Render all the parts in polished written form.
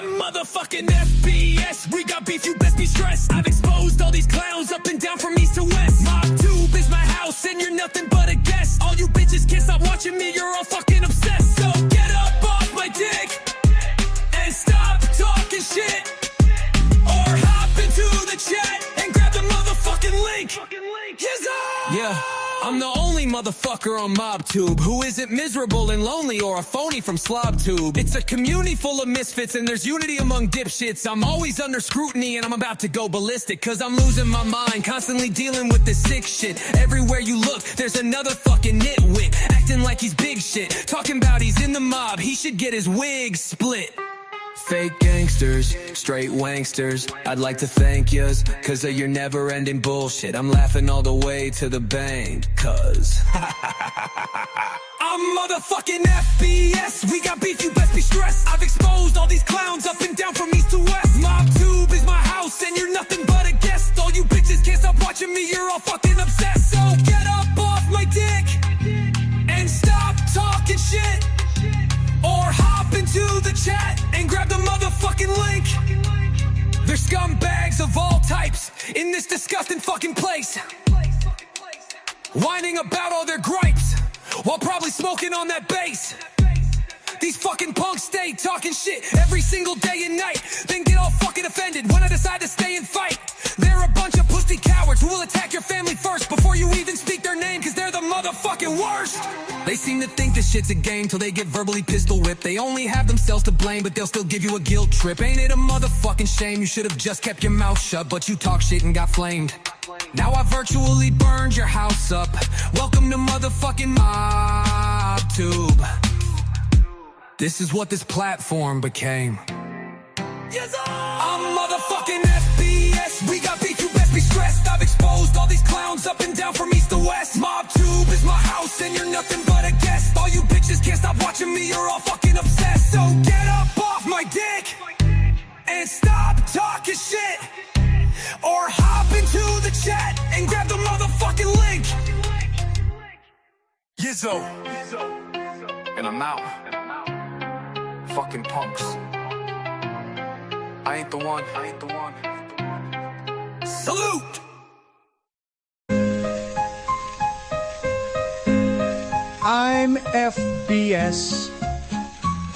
I'm motherfucking FBS. We got beef, you best be stressed. I've exposed all these clowns up and down from east to west. Mob tube is my house and you're nothing but a guest. All you bitches can't stop watching me, you're all fucking obsessed. So get up off my dick and stop talking shit, or hop into the chat and grab the motherfucking link. Yeah, I'm the only motherfucker on MobTube who isn't miserable and lonely or a phony from SlobTube. It's a community full of misfits and there's unity among dipshits. I'm always under scrutiny and I'm about to go ballistic, cause I'm losing my mind, constantly dealing with this sick shit. Everywhere you look, there's another fucking nitwit, acting like he's big shit, talking about he's in the mob, he should get his wig split. Fake gangsters, straight wanksters, I'd like to thank yous, cause of your never-ending bullshit. I'm laughing all the way to the bank, cause I'm motherfucking FBS. We got beef, you best be stressed. I've exposed all these clowns up and down from east to west. MobTube is my house and you're nothing but a guest. All you bitches can't stop watching me, you're all fucking obsessed. So get up off my dick and stop talking shit, or hop into the chat and grab the motherfucking link. There's scumbags of all types in this disgusting fucking place, whining about all their gripes while probably smoking on that bass. These fucking punks stay talking shit every single day and night, then get all fucking offended when I decide to stay and fight. They're a bunch of pussy cowards who will attack your family first before you even speak their name, cause they're the motherfucking worst. They seem to think this shit's a game till they get verbally pistol whipped. They only have themselves to blame, but they'll still give you a guilt trip. Ain't it a motherfucking shame? You should have just kept your mouth shut, but you talk shit and got flamed. Now I virtually burned your house up. Welcome to motherfucking MobTube. This is what this platform became. Yes, I'm motherfucking FBS. We got beef, you best be stressed. I've exposed all these clowns up and down from east to west. MobTube is my house and you're nothing but a guest. All you bitches can't stop watching me, you're all fucking obsessed. So get up off my dick and stop talking shit, or hop into the chat and grab the motherfucking link. Yizzo, and I'm out. Fucking punks. I ain't the one. Salute! I'm FBS,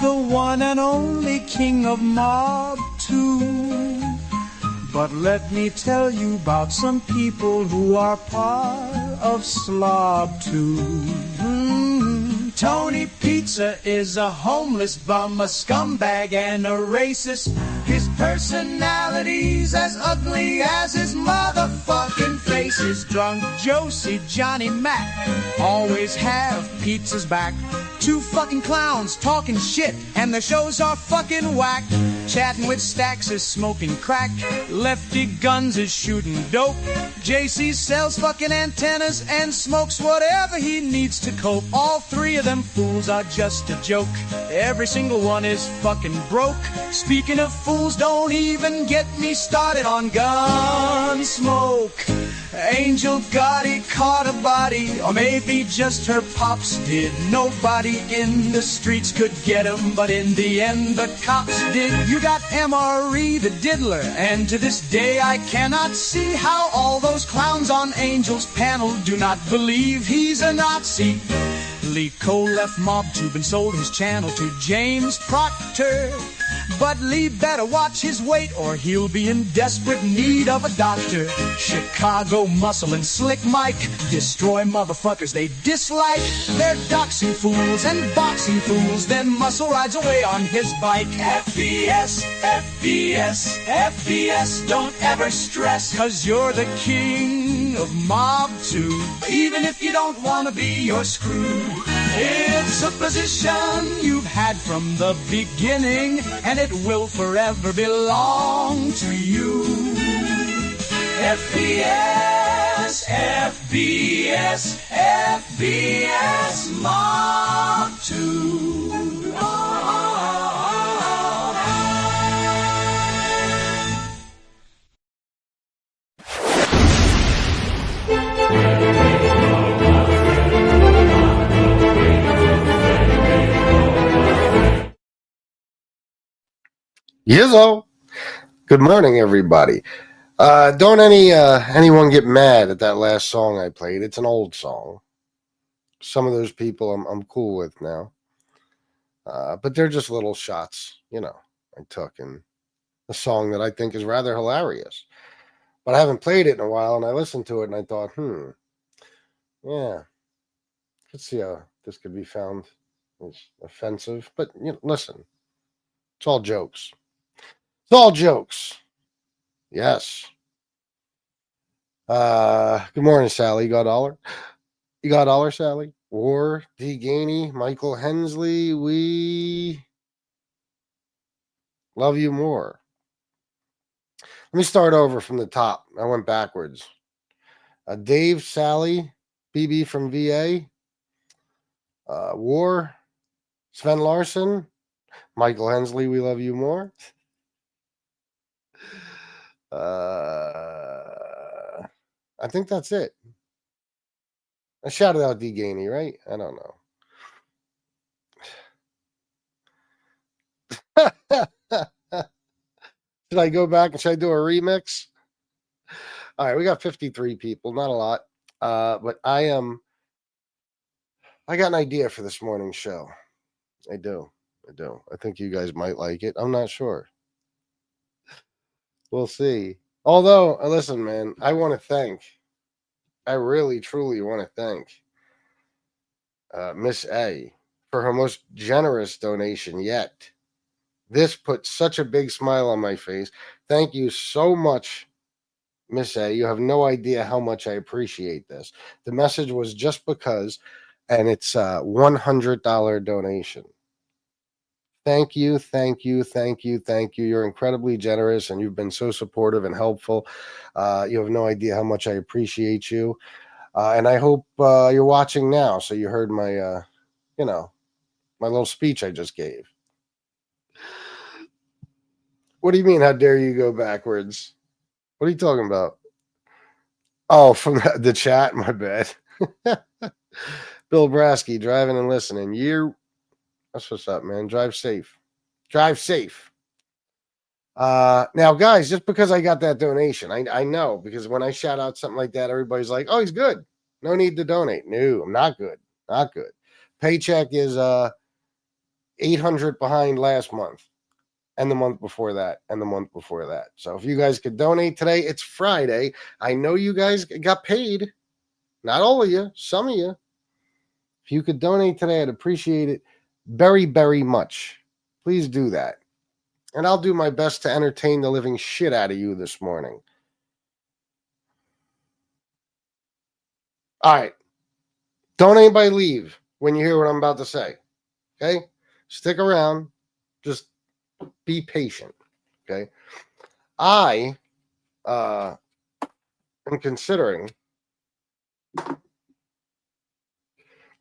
the one and only king of MobTube. But let me tell you about some people who are part of SlobTube. Tony Pizza is a homeless bum, a scumbag and a racist. His personality's as ugly as his motherfucking face. His drunk Josie, Johnny Mac, always have pizza's back. Two fucking clowns talking shit, and the shows are fucking whack. Chatting with Stacks is smoking crack. Lefty Guns is shooting dope. JC sells fucking antennas and smokes whatever he needs to cope. All three of them fools are just a joke. Every single one is fucking broke. Speaking of fools, don't even get me started on Gunsmoke. Angel Gotti caught a body, or maybe just her pops did. Nobody in the streets could get him, but in the end the cops did. You got MRE the diddler, and to this day I cannot see how all those clowns on Angel's panel do not believe he's a Nazi. Lee Cole left MobTube and sold his channel to James Proctor. But Lee better watch his weight or he'll be in desperate need of a doctor. Chicago Muscle and Slick Mike destroy motherfuckers they dislike. They're doxing fools and boxing fools, then Muscle rides away on his bike. FBS, FBS, FBS, don't ever stress, cause you're the king of MobTube. Even if you don't wanna be, you're screwed. It's a position you've had from the beginning, and it will forever belong to you. FBS, FBS, FBS, MobTube. Yizzo. Good morning, everybody. Don't anyone get mad at that last song I played. It's an old song. Some of those people I'm cool with now. But they're just little shots, I took in a song that I think is rather hilarious. But I haven't played it in a while, and I listened to it and I thought, yeah, let's see how this could be found as offensive. But listen, it's all jokes. It's all jokes. Yes. Good morning, Sally. You got a dollar? You got a dollar, Sally? War, D. Gainey, Michael Hensley. We love you more. Let me start over from the top. I went backwards. Dave, Sally, BB from VA, War, Sven Larson, Michael Hensley. We love you more. I think that's it. I shouted out D. Gainey, right? I don't know. Should I go back and should I do a remix? All right, we got 53 people, not a lot. But I got an idea for this morning's show. I do. I think you guys might like it. I'm not sure. We'll see. Although, listen, man, I really, truly want to thank Miss A for her most generous donation yet. This put such a big smile on my face. Thank you so much, Miss A. You have no idea how much I appreciate this. The message was just because, and it's a $100 donation. Thank you. You're incredibly generous, and you've been so supportive and helpful. You have no idea how much I appreciate you. And I hope you're watching now, so you heard my, my little speech I just gave. What do you mean, how dare you go backwards? What are you talking about? Oh, from the chat? My bad. Bill Brasky, driving and listening. That's what's up, man. Drive safe. Now, guys, just because I got that donation, I know, because when I shout out something like that, everybody's like, oh, he's good. No need to donate. No, I'm not good. Not good. Paycheck is 800 behind last month, and the month before that, and the month before that. So if you guys could donate today, it's Friday. I know you guys got paid. Not all of you, some of you. If you could donate today, I'd appreciate it very, very much. Please do that. And I'll do my best to entertain the living shit out of you this morning. All right. Don't anybody leave when you hear what I'm about to say. Okay? Stick around. Just be patient. Okay? I am considering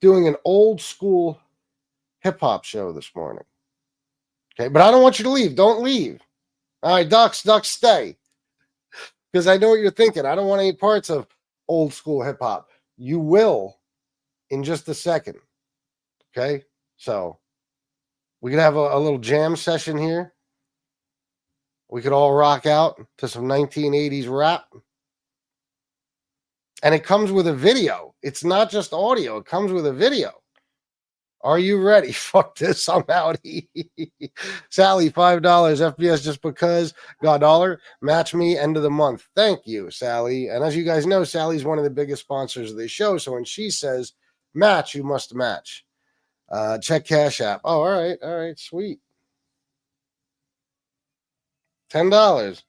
doing an old school hip hop show this morning. Okay? But I don't want you to leave. Don't leave. All right, ducks, stay. Because I know what you're thinking. I don't want any parts of old school hip hop. You will in just a second. Okay? So we could have a little jam session here. We could all rock out to some 1980s rap. And it comes with a video. It's not just audio. It comes with a video. Are you ready? Fuck this. I'm out. Sally, $5. FBS just because. Got a dollar. Match me end of the month. Thank you, Sally. And as you guys know, Sally's one of the biggest sponsors of the show. So when she says match, you must match. Check Cash App. Oh, all right. All right. Sweet. $10.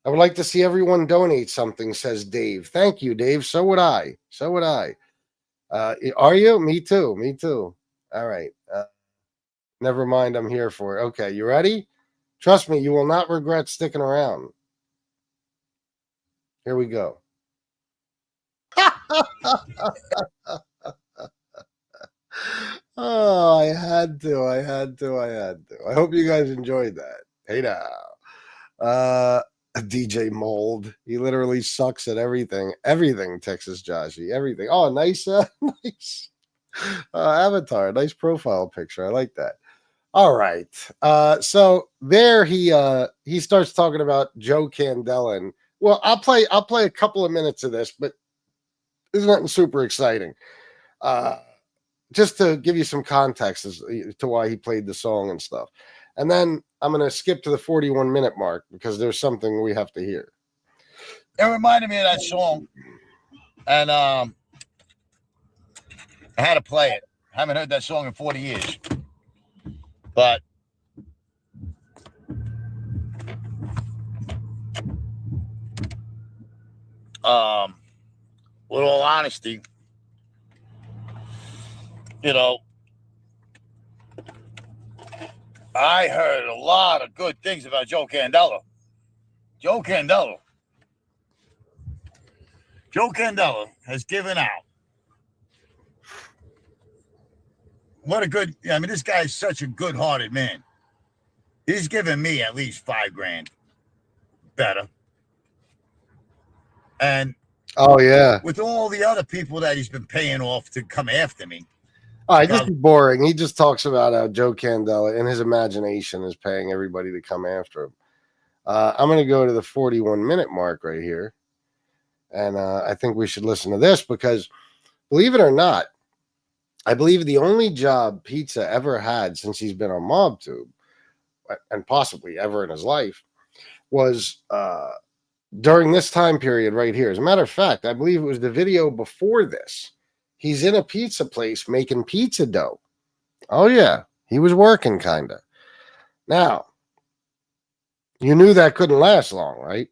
I would like to see everyone donate something, says Dave. Thank you, Dave. So would I. Are you? Me too. All right. Never mind. I'm here for it. Okay. You ready? Trust me, you will not regret sticking around. Here we go. Oh, I had to. I hope you guys enjoyed that. Hey now. DJ Mold. He literally sucks at everything. Everything, Texas Joshy. Everything. Oh, nice, nice avatar. Nice profile picture. I like that. All right. So there he starts talking about Joe Candela, and well, I'll play a couple of minutes of this, but it's nothing super exciting. Just to give you some context as to why he played the song and stuff. And then I'm going to skip to the 41-minute mark because there's something we have to hear. It reminded me of that song, and I had to play it. I haven't heard that song in 40 years. But with all honesty, you know, I heard a lot of good things about Joe Candela. Joe Candela has given out. What a good, I mean, this guy is such a good-hearted man. He's given me at least $5,000 better. And oh yeah, with all the other people that he's been paying off to come after me. All right, this is boring. He just talks about how Joe Candela, in his imagination, is paying everybody to come after him. I'm going to go to the 41-minute mark right here. And I think we should listen to this because, believe it or not, I believe the only job Pizza ever had since he's been on MobTube, and possibly ever in his life, was during this time period right here. As a matter of fact, I believe it was the video before this. He's in a pizza place making pizza dough. Oh, yeah. He was working, kind of. Now, you knew that couldn't last long, right?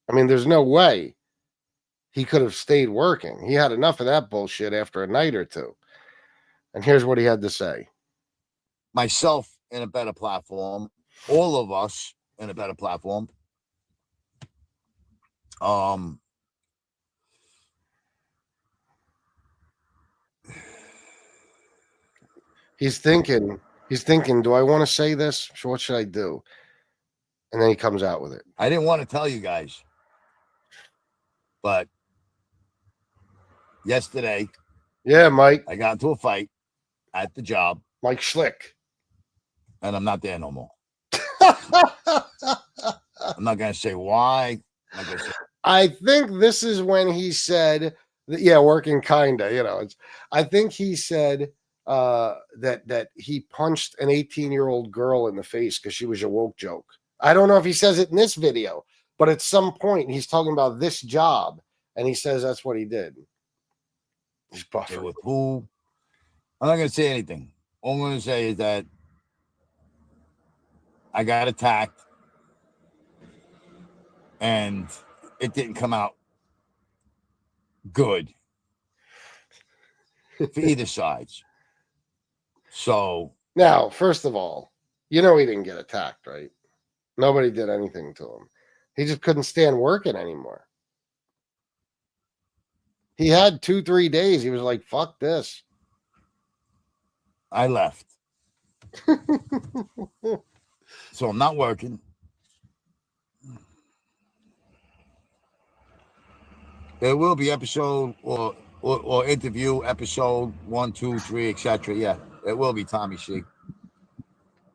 I mean, there's no way he could have stayed working. He had enough of that bullshit after a night or two. And here's what he had to say. Myself in a better platform. All of us in a better platform. He's thinking, do I want to say this? So what should I do? And then he comes out with it. I didn't want to tell you guys, but yesterday, yeah, Mike, I got into a fight at the job. Mike Schlick. And I'm not there no more. I'm not going to say why. I think this is when he said, that, yeah, working kinda, you know. I think he said that he punched an 18-year-old girl in the face because she was a woke joke. I don't know if he says it in this video, but at some point he's talking about this job, and he says that's what he did. He's buffering. With who? I'm not going to say anything. All I'm going to say is that I got attacked, and it didn't come out good for either sides. So now, first of all, you know he didn't get attacked, right? Nobody did anything to him. He just couldn't stand working anymore. He had 2-3 days. He was like, fuck this. I left. So I'm not working. There will be episode or interview episode 1, 2, 3, etc. Yeah, it will be Tommy C.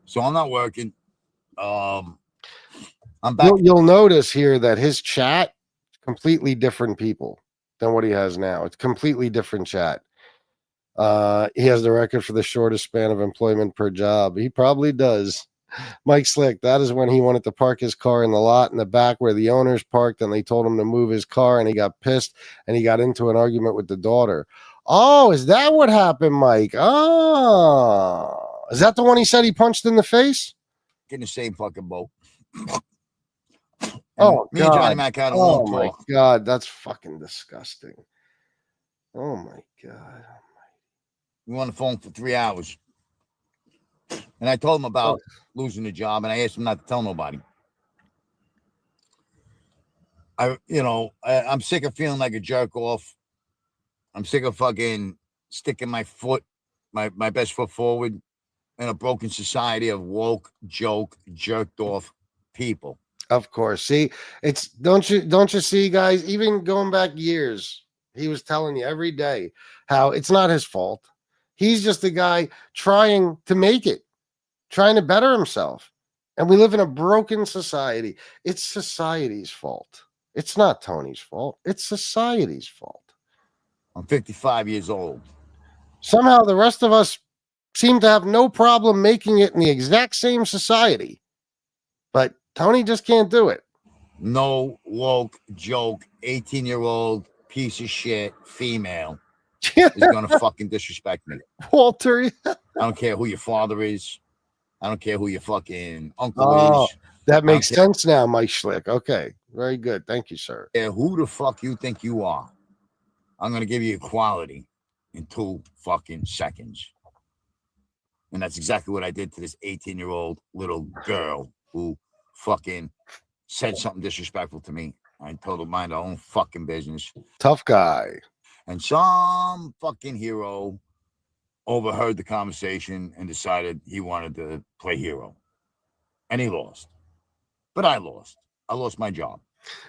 So I'm not working. I'm back. You'll notice here that his chat is completely different people than what he has now. It's completely different chat. He has the record for the shortest span of employment per job. He probably does. Mike Slick, that is when he wanted to park his car in the lot in the back where the owners parked, and they told him to move his car, and he got pissed, and he got into an argument with the daughter. Oh, is that what happened, Mike? Oh, is that the one he said he punched in the face? In the same fucking boat. Oh, me and Johnny Mac had a long my talk. God, that's fucking disgusting. Oh my God. We were on the phone for 3 hours. And I told him about losing the job, and I asked him not to tell nobody. I'm sick of feeling like a jerk off. I'm sick of fucking sticking my foot, my best foot forward in a broken society of woke, joke, jerked off people. Of course. See, it's don't you see, guys, even going back years, he was telling you every day how it's not his fault. He's just a guy trying to make it. trying to better himself. And we live in a broken society. It's society's fault. It's not Tony's fault. It's society's fault. I'm 55 years old. Somehow the rest of us seem to have no problem making it in the exact same society. But Tony just can't do it. No woke joke 18-year-old piece of shit female is going to fucking disrespect me. Walter. I don't care who your father is. I don't care who your fucking uncle is. That makes sense now, Mike Schlick. Okay. Very good. Thank you, sir. Yeah, who the fuck you think you are? I'm going to give you equality in 2 fucking seconds. And that's exactly what I did to this 18-year-old little girl who fucking said something disrespectful to me. I told her mind her own fucking business. Tough guy. And some fucking hero overheard the conversation and decided he wanted to play hero. And he lost. But I lost. I lost my job.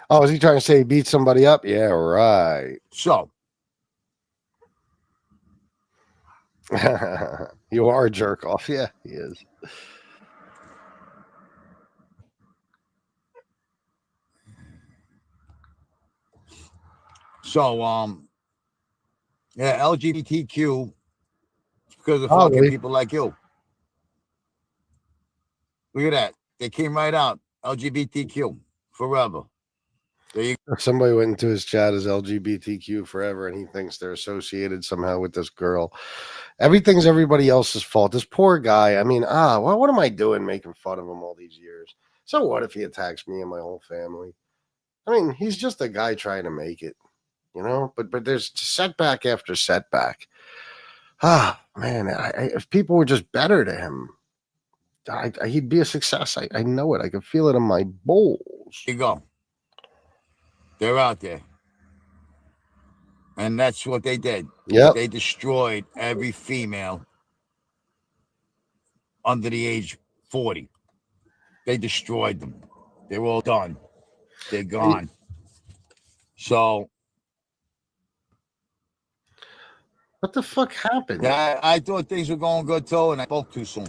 Oh, is he trying to say he beat somebody up? Yeah, right. So. You are a jerk off. Yeah, he is. So, yeah, LGBTQ, because of fucking people like you. Look at that. They came right out. LGBTQ forever. There you go. Somebody went into his chat as LGBTQ forever, and he thinks they're associated somehow with this girl. Everything's everybody else's fault. This poor guy. I mean, well, what am I doing making fun of him all these years? So what if he attacks me and my whole family? I mean, he's just a guy trying to make it, you know? But there's setback after setback. Man, if people were just better to him, he'd be a success. I know it. I can feel it in my balls. There you go. They're out there. And that's what they did. Yeah. They destroyed every female under the age 40. They destroyed them. They're all done. They're gone. So. What the fuck happened? Yeah, I thought things were going good too, and I spoke too soon.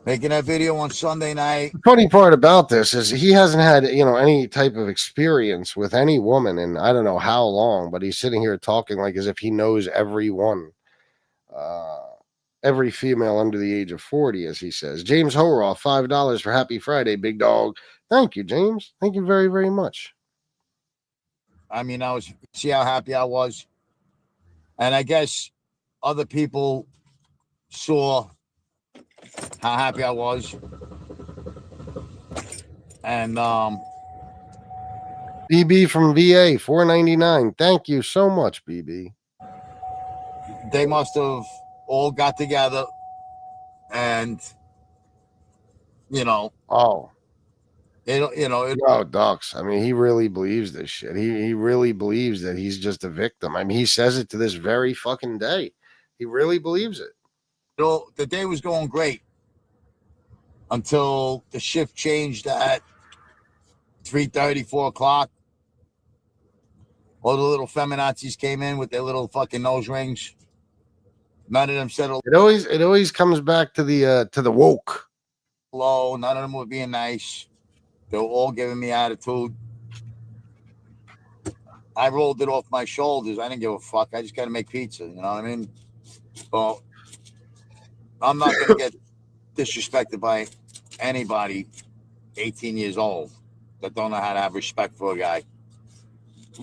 Making that video on Sunday night. The funny part about this is he hasn't had, any type of experience with any woman in I don't know how long, but he's sitting here talking like as if he knows everyone, every female under the age of 40, as he says. James Horoff, $5 for Happy Friday, big dog. Thank you, James. Thank you very, very much. I mean, see how happy I was? And I guess other people saw how happy I was. And BB from VA, $4.99. Thank you so much, BB. They must have all got together and Ducks. I mean, he really believes this shit. He really believes that he's just a victim. I mean, he says it to this very fucking day. He really believes it. The day was going great until the shift changed at 3:30, 4 o'clock. All the little feminazis came in with their little fucking nose rings. None of them said it always comes back to the woke. Hello, none of them were being nice. They were all giving me attitude. I rolled it off my shoulders. I didn't give a fuck. I just got to make pizza. You know what I mean? Well, I'm not going to get disrespected by anybody 18 years old that don't know how to have respect for a guy.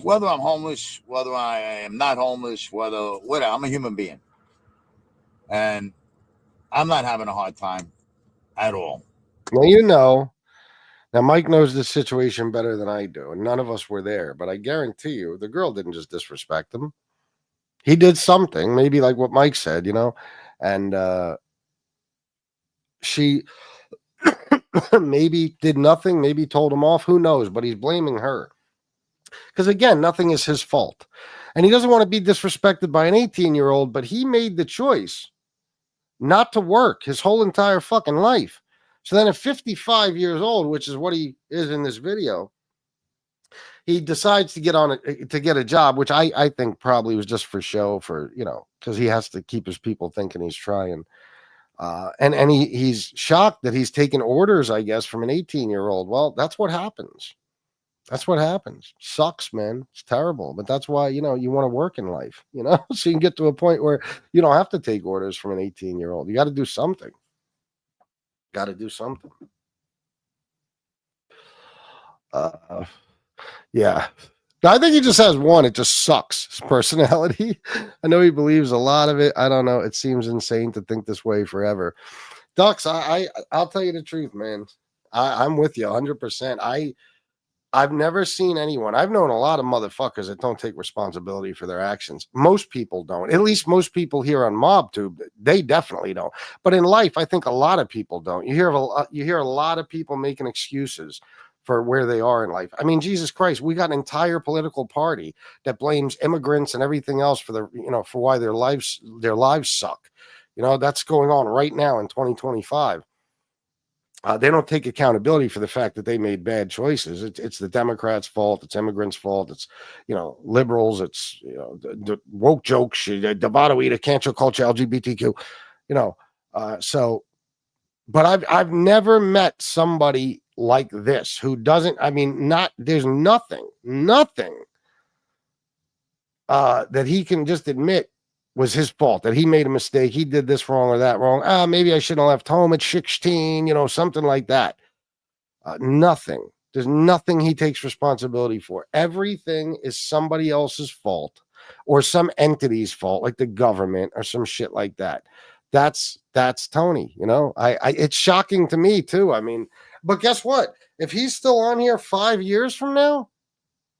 Whether I'm homeless, whether I am not homeless, whatever, I'm a human being. And I'm not having a hard time at all. Now, Now, Mike knows this situation better than I do, and none of us were there, but I guarantee you the girl didn't just disrespect him. He did something, maybe like what Mike said, and she maybe did nothing, maybe told him off, who knows, but he's blaming her. Because, again, nothing is his fault. And he doesn't want to be disrespected by an 18-year-old, but he made the choice not to work his whole entire fucking life. So then at 55 years old, which is what he is in this video, he decides to get a job, which I think probably was just for show, because he has to keep his people thinking he's trying. And he's shocked that he's taking orders, I guess, from an 18-year-old. Well, that's what happens. That's what happens. Sucks, man. It's terrible. But that's why, you want to work in life, so you can get to a point where you don't have to take orders from an 18-year-old. You got to do something. Got to do something. Yeah. I think he just has one. It just sucks. His personality. I know he believes a lot of it. I don't know. It seems insane to think this way forever. Ducks, I'll tell you the truth, man. I'm with you 100%. I've never seen anyone. I've known a lot of motherfuckers that don't take responsibility for their actions. Most people don't. At least most people here on MobTube, they definitely don't. But in life, I think a lot of people don't. You hear a lot of people making excuses for where they are in life. I mean, Jesus Christ, we got an entire political party that blames immigrants and everything else for for why their lives suck. That's going on right now in 2025. They don't take accountability for the fact that they made bad choices. It's the Democrats' fault. It's immigrants' fault. It's, liberals. It's, the woke jokes, Devado, cancel culture, LGBTQ, but I've never met somebody like this who doesn't, there's nothing that he can just admit was his fault, that he made a mistake. He did this wrong or that wrong. Maybe I shouldn't have left home at 16, something like that. Nothing. There's nothing he takes responsibility for. Everything is somebody else's fault or some entity's fault, like the government or some shit like that. That's Tony, it's shocking to me too. But guess what? If he's still on here 5 years from now,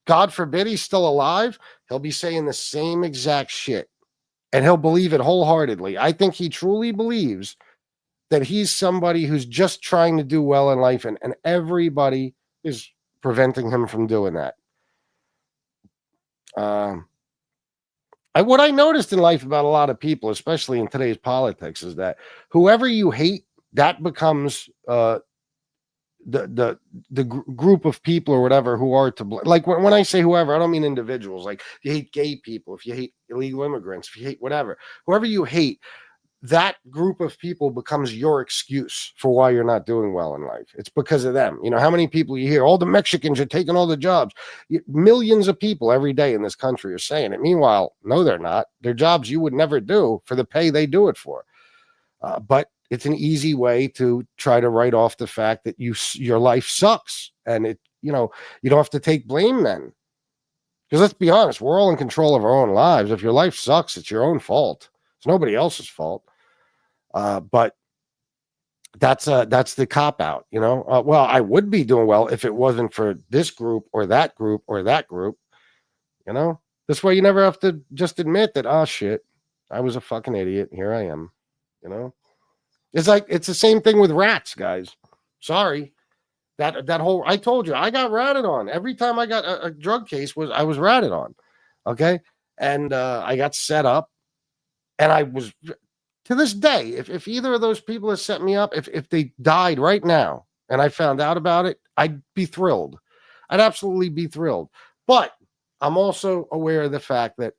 God forbid he's still alive, he'll be saying the same exact shit. And he'll believe it wholeheartedly. I think he truly believes that he's somebody who's just trying to do well in life, and everybody is preventing him from doing that. What I noticed in life about a lot of people, especially in today's politics, is that whoever you hate, that becomes the group of people or whatever who are to blame. Like when I say whoever, I don't mean individuals. Like if you hate gay people, if you hate illegal immigrants, if you hate whatever, whoever you hate, that group of people becomes your excuse for why you're not doing well in life. It's because of them. How many people you hear, all the Mexicans are taking all the jobs. Millions of people every day in this country are saying it. Meanwhile, no, they're not. They're jobs you would never do for the pay they do it for. But it's an easy way to try to write off the fact that your life sucks, and you don't have to take blame then. Because let's be honest, we're all in control of our own lives. If your life sucks, it's your own fault. It's nobody else's fault. But that's the cop out, well, I would be doing well if it wasn't for this group or that group or that group, This way you never have to just admit that, oh shit, I was a fucking idiot. Here I am, It's like, it's the same thing with rats, guys. Sorry. That whole, I told you, I got ratted on. Every time I got a drug case I was ratted on. Okay. And I got set up, and I was, to this day, if either of those people that set me up, if they died right now and I found out about it, I'd be thrilled. I'd absolutely be thrilled. But I'm also aware of the fact that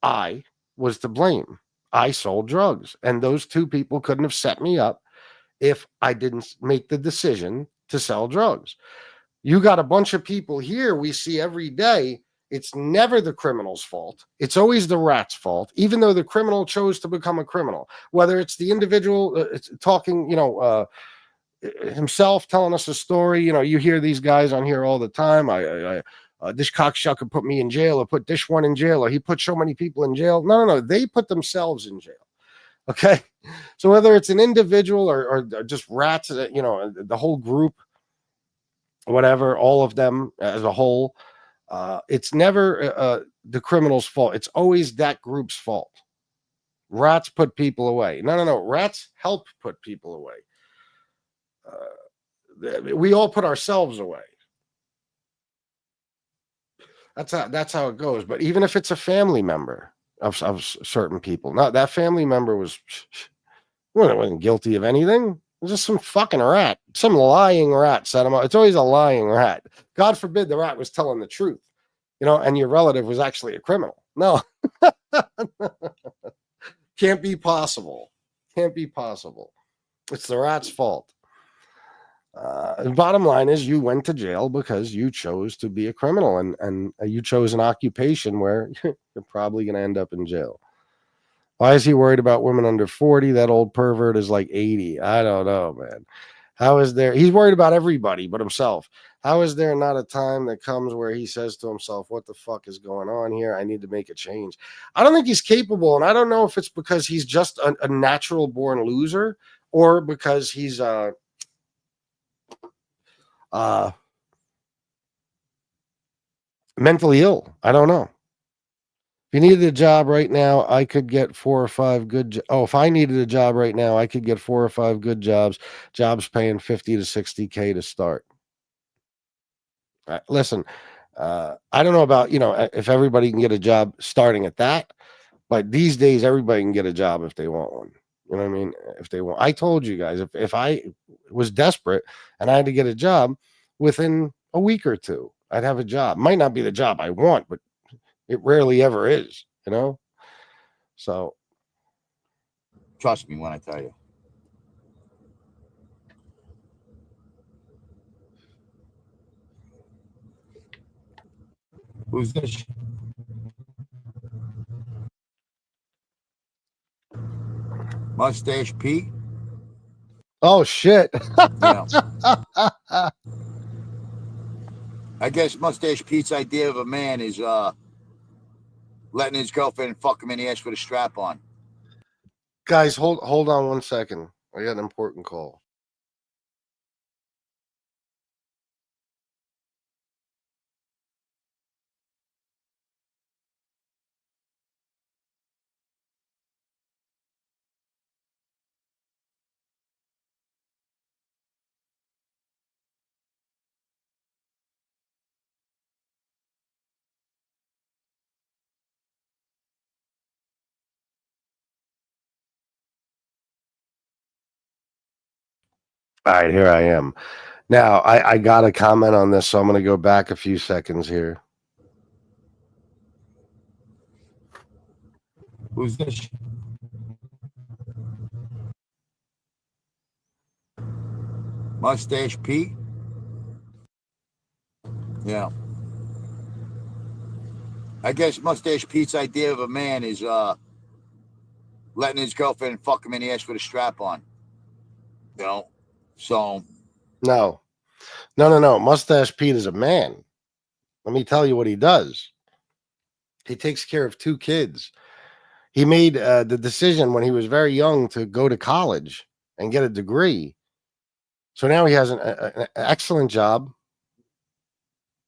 I was to blame. I sold drugs, and those two people couldn't have set me up if I didn't make the decision to sell drugs. You got a bunch of people here we see every day. It's never the criminal's fault. It's always the rat's fault, even though the criminal chose to become a criminal. Whether it's the individual talking, himself telling us a story. You hear these guys on here all the time. This cocksucker put me in jail, or put this one in jail, or he put so many people in jail. No. They put themselves in jail. Okay. So whether it's an individual or just rats, the whole group, whatever, all of them as a whole, it's never the criminal's fault. It's always that group's fault. Rats put people away. No. Rats help put people away. We all put ourselves away. That's how it goes. But even if it's a family member of certain people, no, that family member wasn't guilty of anything. It was just some fucking rat, some lying rat set him up. It's always a lying rat. God forbid the rat was telling the truth, and your relative was actually a criminal. No, can't be possible. Can't be possible. It's the rat's fault. The bottom line is you went to jail because you chose to be a criminal and you chose an occupation where you're probably going to end up in jail. Why is he worried about women under 40? That old pervert is like 80. I don't know, man. How is there? He's worried about everybody but himself. How is there not a time that comes where he says to himself, what the fuck is going on here? I need to make a change. I don't think he's capable. And I don't know if it's because he's just a natural born loser or because he's mentally ill. I don't know. If you needed a job right now, I could get 4 or 5 good. If I needed a job right now, I could get 4 or 5 good jobs paying 50 to 60K to start. Listen, I don't know about, if everybody can get a job starting at that, but these days everybody can get a job if they want one. You know what I mean? If they want, I told you guys, if I was desperate and I had to get a job within a week or two, I'd have a job. Might not be the job I want, but it rarely ever is, So Trust me when I tell you. Who's this? Mustache Pete? oh shit. Yeah. I guess Mustache Pete's idea of a man is letting his girlfriend fuck him in the ass with a strap on. Guys, hold on 1 second. I got an important call. All right, here I am. Now, I got to comment on this, so I'm going to go back a few seconds here. Who's this? Mustache Pete? Yeah. I guess Mustache Pete's idea of a man is letting his girlfriend fuck him in the ass with a strap on. So. No. Mustache Pete is a man. Let me tell you what he does. He takes care of 2 kids. He made the decision when he was very young to go to college and get a degree. So now he has an excellent job.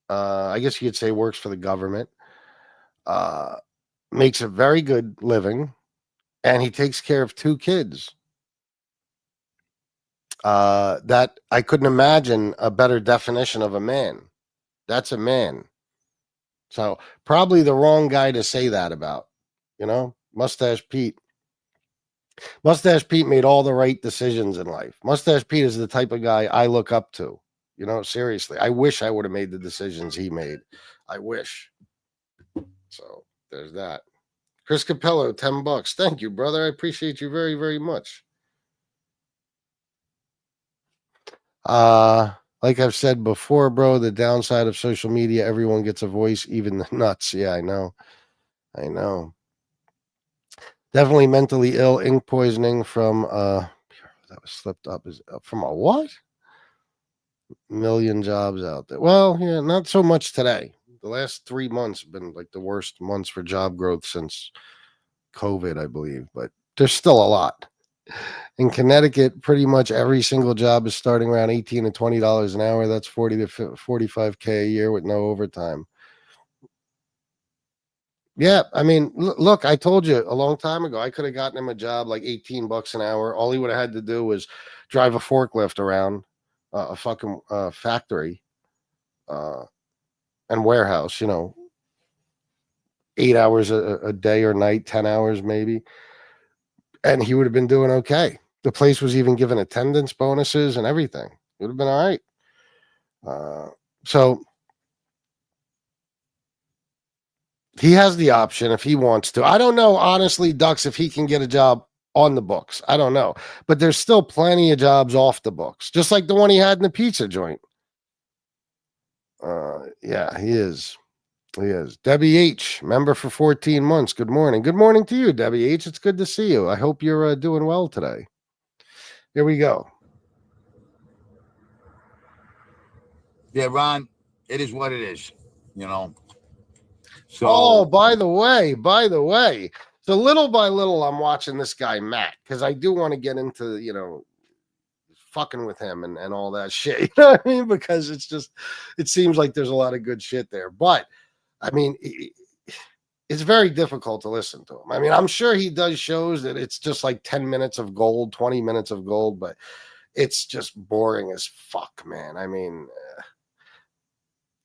I guess you could say works for the government. Makes a very good living. And he takes care of 2 kids. That I couldn't imagine a better definition of a man. That's a man. So probably the wrong guy to say that about, Mustache Pete. Mustache Pete made all the right decisions in life. Mustache Pete is the type of guy I look up to. Seriously. I wish I would have made the decisions he made. I wish. So there's that. Chris Capello, $10. Thank you, brother. I appreciate you very, very much. Like I've said before, bro, the downside of social media, everyone gets a voice, even the nuts. Yeah, I know. Definitely mentally ill. Ink poisoning from that was slipped up is from a what? Million jobs out there. Well, yeah, not so much today. The last 3 months have been like the worst months for job growth since COVID, I believe, but there's still a lot. In Connecticut, pretty much every single job is starting around $18 to $20 an hour. That's 40 to 45K a year with no overtime. Yeah, I mean, look, I told you a long time ago, I could have gotten him a job like $18 an hour. All he would have had to do was drive a forklift around a fucking factory and warehouse, 8 hours a day or night, 10 hours maybe. And he would have been doing okay. The place was even given attendance bonuses and everything. It would have been all right. So he has the option if he wants to. I don't know, honestly, Ducks, if he can get a job on the books. I don't know. But there's still plenty of jobs off the books, just like the one he had in the pizza joint. Yeah, he is. He is. Debbie H, member for 14 months. Good morning. Good morning to you, Debbie H. It's good to see you. I hope you're doing well today. Here we go. Yeah, Ron, it is what it is, you know. So, Oh, by the way, so little by little, I'm watching this guy, Matt, because I do want to get into, fucking with him and all that shit. You know what I mean? Because it seems like there's a lot of good shit there. But, I mean, it's very difficult to listen to him. I mean, I'm sure he does shows that it's just like 10 minutes of gold, 20 minutes of gold, but it's just boring as fuck, man. I mean,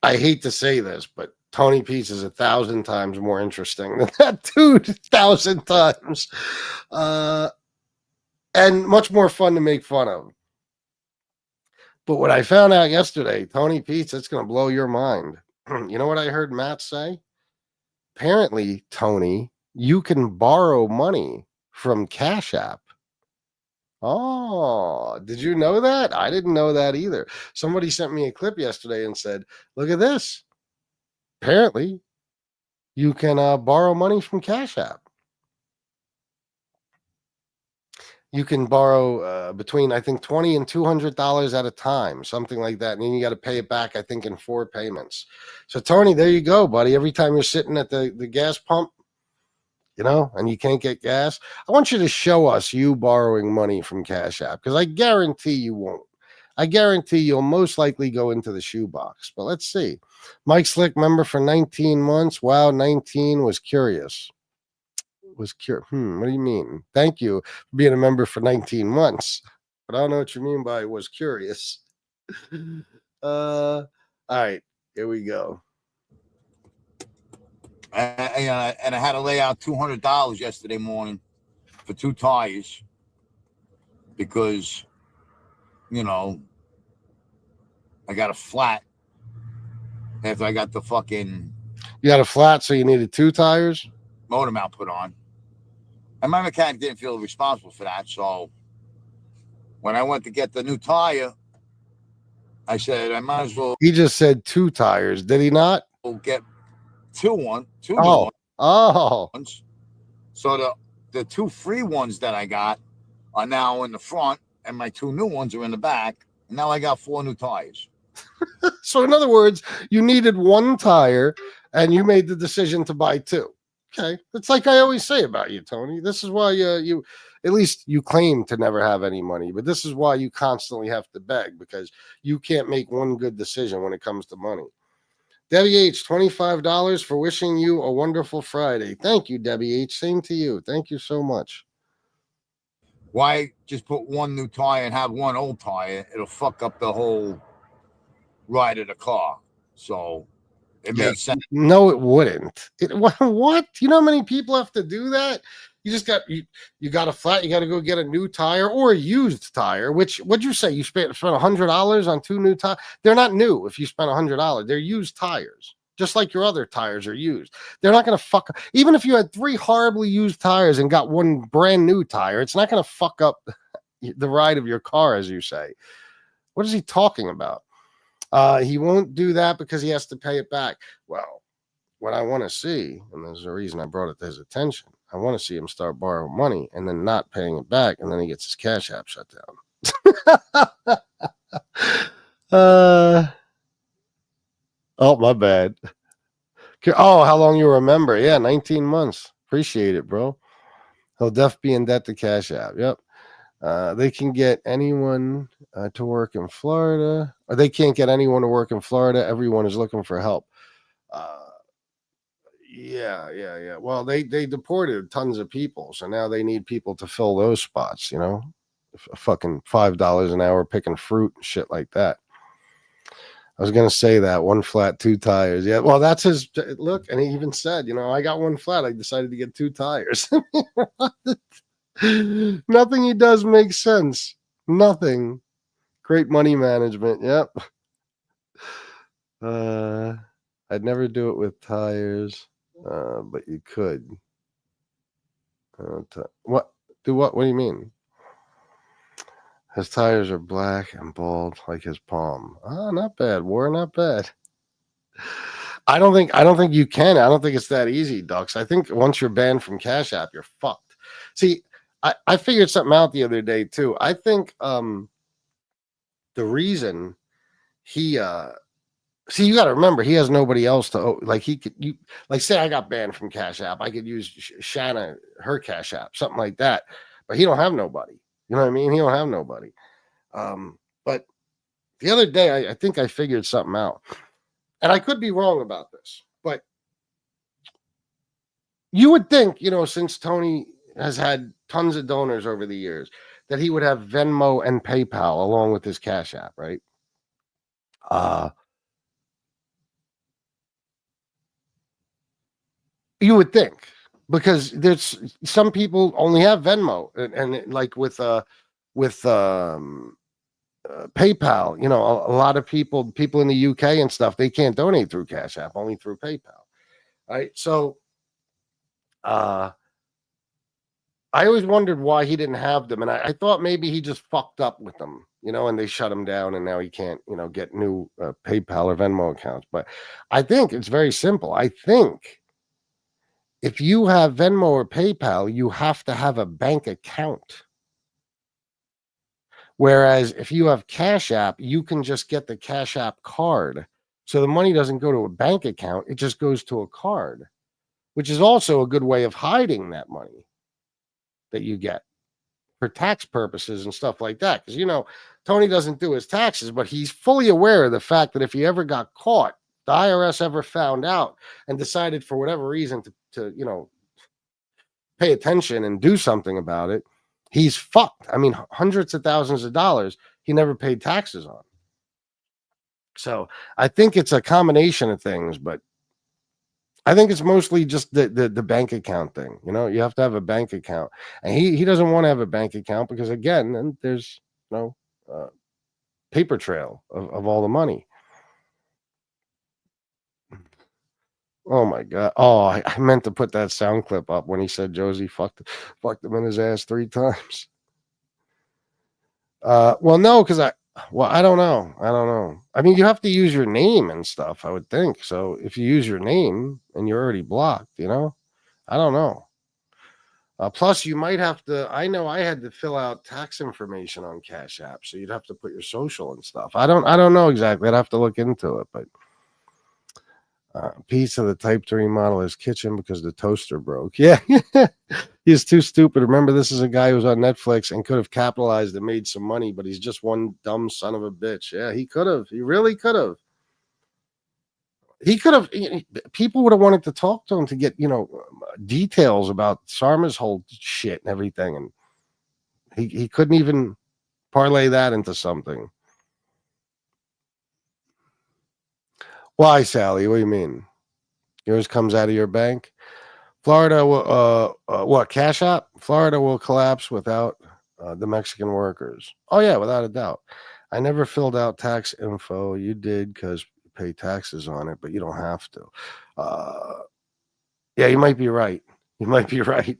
I hate to say this, but Tony Peace is 1,000 times more interesting than that dude, 1,000 times. And much more fun to make fun of. But what I found out yesterday, Tony Peace, it's going to blow your mind. You know what I heard Matt say? Apparently, Tony, you can borrow money from Cash App. Oh, did you know that? I didn't know that either. Somebody sent me a clip yesterday and said, look at this. Apparently, you can borrow money from Cash App. You can borrow between, I think, $20 and $200 at a time, something like that. And then you got to pay it back, I think, in 4 payments. So, Tony, there you go, buddy. Every time you're sitting at the gas pump, and you can't get gas, I want you to show us you borrowing money from Cash App, because I guarantee you won't. I guarantee you'll most likely go into the shoebox. But let's see. Mike Slick, member for 19 months. Wow, 19 was curious. What do you mean? Thank you for being a member for 19 months. But I don't know what you mean by was curious. All right, here we go. and I had to lay out $200 yesterday morning for 2 tires because, I got a flat after I got the fucking You got a flat, so you needed 2 tires? motor mount put on. And my mechanic didn't feel responsible for that. So when I went to get the new tire, I said, I might as well. He just said 2 tires. Did he not? Get two new ones. So the 2 free ones that I got are now in the front, and my 2 new ones are in the back. And now I got 4 new tires. So in other words, you needed 1 tire, and you made the decision to buy 2. Okay, it's like I always say about you, Tony. This is why you at least you claim to never have any money, but this is why you constantly have to beg, because you can't make one good decision when it comes to money. Debbie H, $25 for wishing you a wonderful Friday. Thank you, Debbie H. Same to you. Thank you so much. Why just put 1 new tire and have 1 old tire? It'll fuck up the whole ride of the car. So it makes sense. No, it wouldn't. What? You know how many people have to do that? You just got you got a flat. You got to go get a new tire or a used tire. Which what'd you say? You spent $100 on 2 new tires. They're not new. If you spent $100, they're used tires. Just like your other tires are used. They're not going to fuck up. Even if you had 3 horribly used tires and got 1 brand new tire, it's not going to fuck up the ride of your car, as you say. What is he talking about? He won't do that because he has to pay it back. Well, what I want to see, and there's a reason I brought it to his attention, I want to see him start borrowing money and then not paying it back, and then he gets his Cash App shut down. Oh, my bad. Oh, how long you remember? Yeah, 19 months. Appreciate it, bro. He'll def be in debt to Cash App. Yep. They can get anyone to work in Florida, or they can't get anyone to work in Florida. Everyone is looking for help. Yeah. Well, they deported tons of people, so now they need people to fill those spots. Fucking $5 an hour picking fruit and shit like that. I was gonna say that 1 flat, 2 tires. Yeah, well, that's his look, and he even said, I got 1 flat. I decided to get 2 tires. Nothing he does makes sense. Nothing. Great money management. Yep. I'd never do it with tires, but you could. What? Do what? What do you mean? His tires are black and bald like his palm. Oh, not bad. War, not bad. I don't think you can. I don't think it's that easy, Ducks. I think once you're banned from Cash App, you're fucked. See, I figured something out the other day too. I think the reason he see, you got to remember he has nobody else to like. He could like say I got banned from Cash App. I could use Shanna her Cash App, something like that. But he don't have nobody. You know what I mean? He don't have nobody. But the other day, I think I figured something out. And I could be wrong about this, but you would think, since Tony has had tons of donors over the years, that he would have Venmo and PayPal along with his Cash App, right? You would think, because there's some people only have Venmo, and like with PayPal, a lot of people in the UK and stuff, they can't donate through Cash App, only through PayPal. Right. So I always wondered why he didn't have them. And I thought maybe he just fucked up with them, and they shut him down and now he can't, get new PayPal or Venmo accounts. But I think it's very simple. I think if you have Venmo or PayPal, you have to have a bank account. Whereas if you have Cash App, you can just get the Cash App card. So the money doesn't go to a bank account. It just goes to a card, which is also a good way of hiding that money that you get for tax purposes and stuff like that. Because, Tony doesn't do his taxes, but he's fully aware of the fact that if he ever got caught, the IRS ever found out and decided for whatever reason to pay attention and do something about it, he's fucked. I mean, hundreds of thousands of dollars he never paid taxes on. So I think it's a combination of things, but I think it's mostly just the bank account thing. You have to have a bank account, and he doesn't want to have a bank account because, again, then there's no paper trail of all the money. Oh my God! Oh, I meant to put that sound clip up when he said Josie fucked him in his ass 3 times. Well, no, because I don't know. I mean, you have to use your name and stuff, I would think. So if you use your name and you're already blocked, I don't know. Plus, you might have to. I know I had to fill out tax information on Cash App, so you'd have to put your social and stuff. I don't know exactly. I'd have to look into it, but. Piece of the Type 3 remodel his kitchen because the toaster broke. Yeah, he's too stupid. Remember, this is a guy who was on Netflix and could have capitalized and made some money, but he's just one dumb son of a bitch. Yeah, he could have. He really could have. He could have. People would have wanted to talk to him to get details about Sarma's whole shit and everything, and he couldn't even parlay that into something. Why, Sally? What do you mean? Yours comes out of your bank? Florida will, what, Cash App? Florida will collapse without the Mexican workers. Oh, yeah, without a doubt. I never filled out tax info. You did because you pay taxes on it, but you don't have to. Yeah, you might be right. You might be right.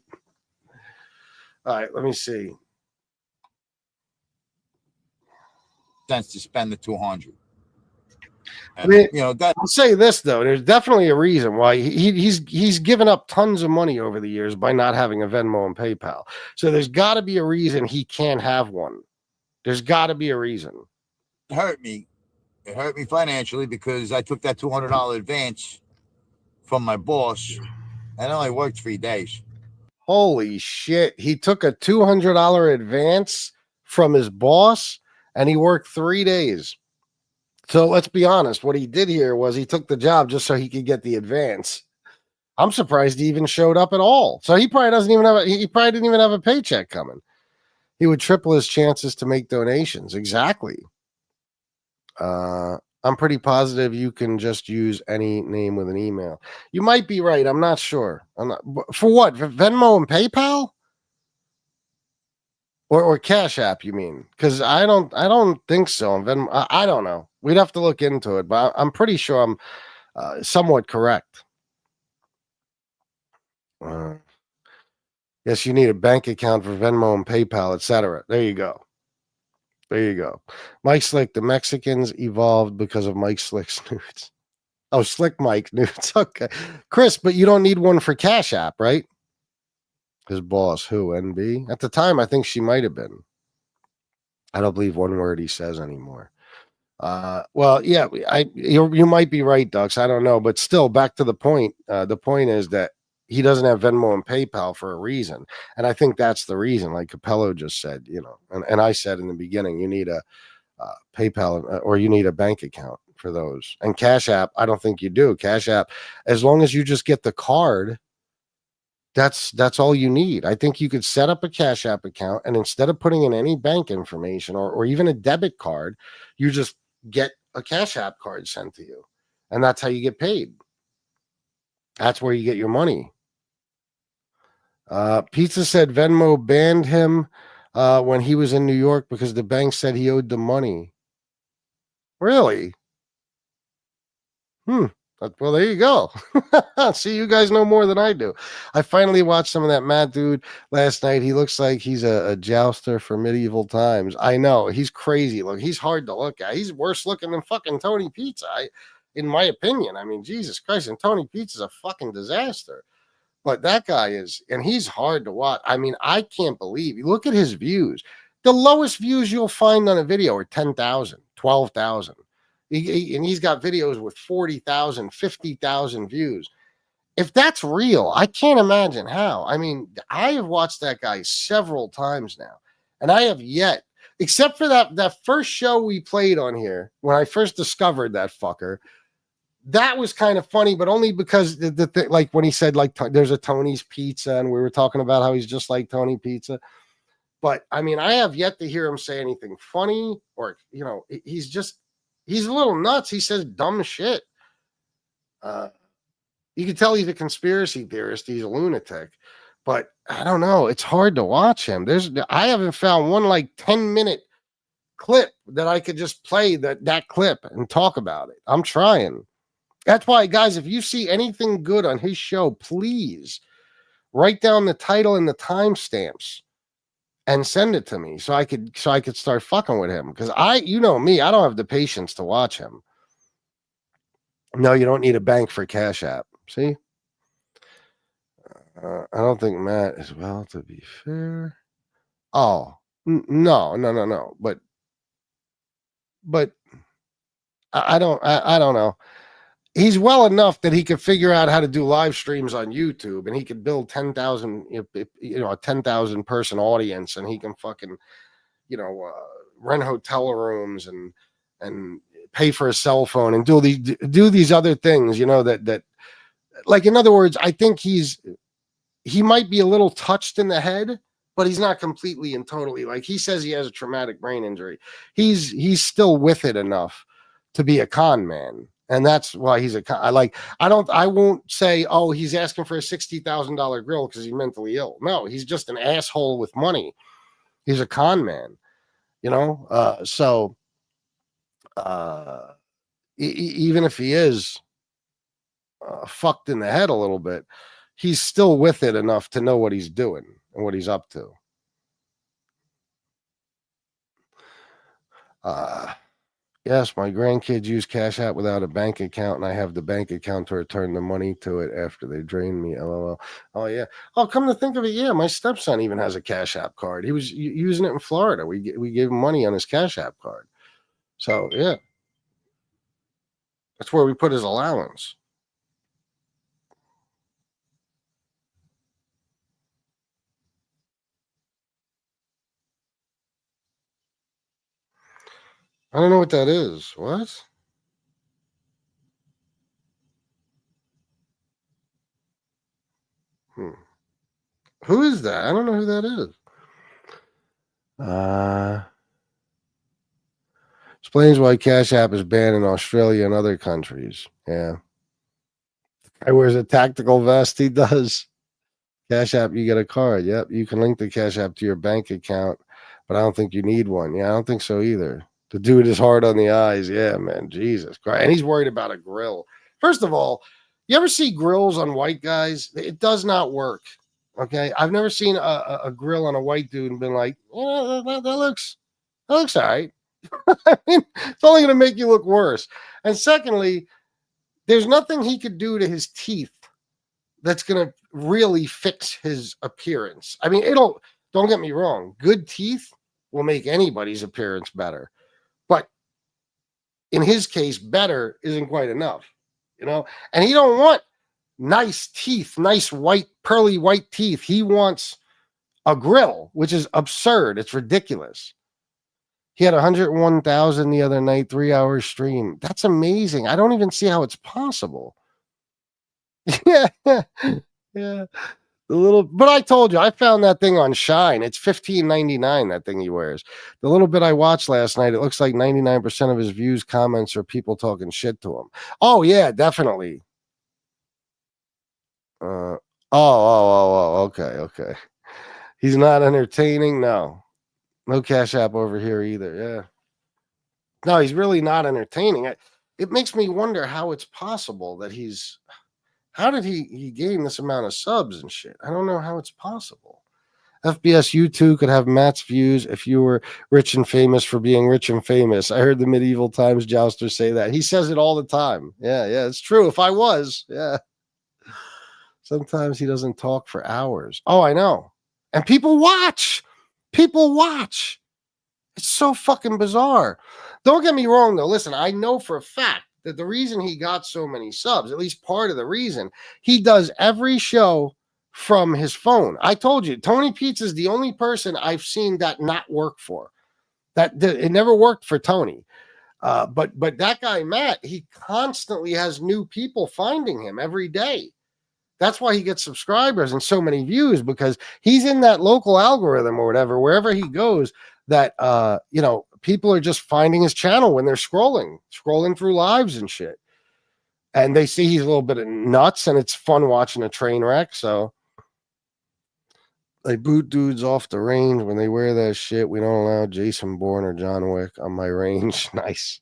All right, let me see. Sense to spend the 200. I mean, I'll say this though: there's definitely a reason why he's given up tons of money over the years by not having a Venmo and PayPal. So there's got to be a reason he can't have one. There's got to be a reason. It hurt me. It hurt me financially because I took that $200 advance from my boss, and I only worked 3 days. Holy shit! He took a $200 advance from his boss, and he worked 3 days. So let's be honest. What he did here was he took the job just so he could get the advance. I'm surprised he even showed up at all. So he probably doesn't even have he probably didn't even have a paycheck coming. He would triple his chances to make donations. Exactly. I'm pretty positive you can just use any name with an email. You might be right. I'm not sure. For what? For Venmo and PayPal? Or Cash App, you mean? Because I don't think so. Venmo, I don't know. We'd have to look into it, but I'm pretty sure I'm somewhat correct. Yes, you need a bank account for Venmo and PayPal, etc. There you go. There you go. Mike Slick, the Mexicans evolved because of Mike Slick's nudes. Oh, Slick Mike nudes. Okay. Chris, but you don't need one for Cash App, right? His boss, who? NB? At the time, I think she might have been. I don't believe one word he says anymore. Well, yeah, you might be right, Dux. I don't know, but still, back to the point. The point is that he doesn't have Venmo and PayPal for a reason, and I think that's the reason. Like Capello just said, and I said in the beginning, you need a PayPal or you need a bank account for those. And Cash App, I don't think you do. Cash App, as long as you just get the card, that's all you need. I think you could set up a Cash App account, and instead of putting in any bank information or even a debit card, you just get a Cash App card sent to you. And that's how you get paid. That's where you get your money. Pizza said Venmo banned him when he was in New York because the bank said he owed the money. Really? Well, there you go. See, you guys know more than I do. I finally watched some of that Matt dude last night. He looks like he's a jouster for medieval times. I know. He's crazy. Look, he's hard to look at. He's worse looking than fucking Tony Pizza, in my opinion. I mean, Jesus Christ. And Tony Pizza's a fucking disaster. But that guy is, and he's hard to watch. I mean, I can't believe. You look at his views. The lowest views you'll find on a video are 10,000, 12,000. And he's got videos with 40,000, 50,000 views. If that's real, I can't imagine how. I mean, I have watched that guy several times now, and I have yet, except for that first show we played on here when I first discovered that fucker. That was kind of funny, but only because like when he said like there's a Tony's Pizza, and we were talking about how he's just like Tony Pizza. But I mean, I have yet to hear him say anything funny or he's a little nuts. He says dumb shit. You can tell he's a conspiracy theorist. He's a lunatic, but I don't know. It's hard to watch him. I haven't found one like 10-minute clip that I could just play that clip and talk about it. I'm trying. That's why, guys, if you see anything good on his show, please write down the title and the timestamps and send it to me so I could start fucking with him. Because you know me, I don't have the patience to watch him. No, you don't need a bank for Cash App. See? I don't think Matt is well, to be fair. Oh, no. But I don't know. He's well enough that he could figure out how to do live streams on YouTube, and he could build 10,000, a 10,000 person audience, and he can fucking, rent hotel rooms and pay for a cell phone and do these other things, that like, in other words, I think he might be a little touched in the head, but he's not completely and totally, like he says he has a traumatic brain injury. He's still with it enough to be a con man. And that's why he's I won't say, oh, he's asking for a $60,000 grill because he's mentally ill. No, he's just an asshole with money. He's a con man, even if he is fucked in the head a little bit, he's still with it enough to know what he's doing and what he's up to. Yes, my grandkids use Cash App without a bank account, and I have the bank account to return the money to it after they drain me. LOL. Oh, yeah. Oh, come to think of it, yeah, my stepson even has a Cash App card. He was using it in Florida. We gave him money on his Cash App card. So, yeah. That's where we put his allowance. I don't know what that is. What? Who is that? I don't know who that is. Explains why Cash App is banned in Australia and other countries. Yeah. I wears a tactical vest. He does. Cash App, you get a card. Yep. You can link the Cash App to your bank account, but I don't think you need one. Yeah, I don't think so either. The dude is hard on the eyes. Yeah, man. Jesus Christ. And he's worried about a grill. First of all, you ever see grills on white guys? It does not work. Okay, I've never seen a grill on a white dude and been like, that looks all right. I mean, it's only going to make you look worse. And secondly, there's nothing he could do to his teeth that's going to really fix his appearance. I mean, don't get me wrong, good teeth will make anybody's appearance better. But in his case, better isn't quite enough, you know? And he don't want nice teeth, nice white, pearly white teeth. He wants a grill, which is absurd. It's ridiculous. He had 101,000 the other night, 3-hour stream. That's amazing. I don't even see how it's possible. Yeah. Yeah. But I told you, I found that thing on Shine. It's $15.99, that thing he wears. The little bit I watched last night, it looks like 99% of his views, comments are people talking shit to him. Oh, yeah, definitely. Okay. He's not entertaining. No Cash App over here either. Yeah. No, he's really not entertaining. It makes me wonder how it's possible that how did he gain this amount of subs and shit? I don't know how it's possible. FBS, you too could have Matt's views if you were rich and famous for being rich and famous. I heard the Medieval Times Jouster say that. He says it all the time. Yeah, it's true. If I was, yeah. Sometimes he doesn't talk for hours. Oh, I know. And people watch. It's so fucking bizarre. Don't get me wrong, though. Listen, I know for a fact that the reason he got so many subs, at least part of the reason, he does every show from his phone. I told you, Tony Pizza is the only person I've seen that not work for. That it never worked for Tony. But that guy, Matt, he constantly has new people finding him every day. That's why he gets subscribers and so many views, because he's in that local algorithm or whatever, wherever he goes, that people are just finding his channel when they're scrolling through lives and shit. And they see he's a little bit of nuts, and it's fun watching a train wreck. So they boot dudes off the range when they wear that shit. We don't allow Jason Bourne or John Wick on my range. Nice.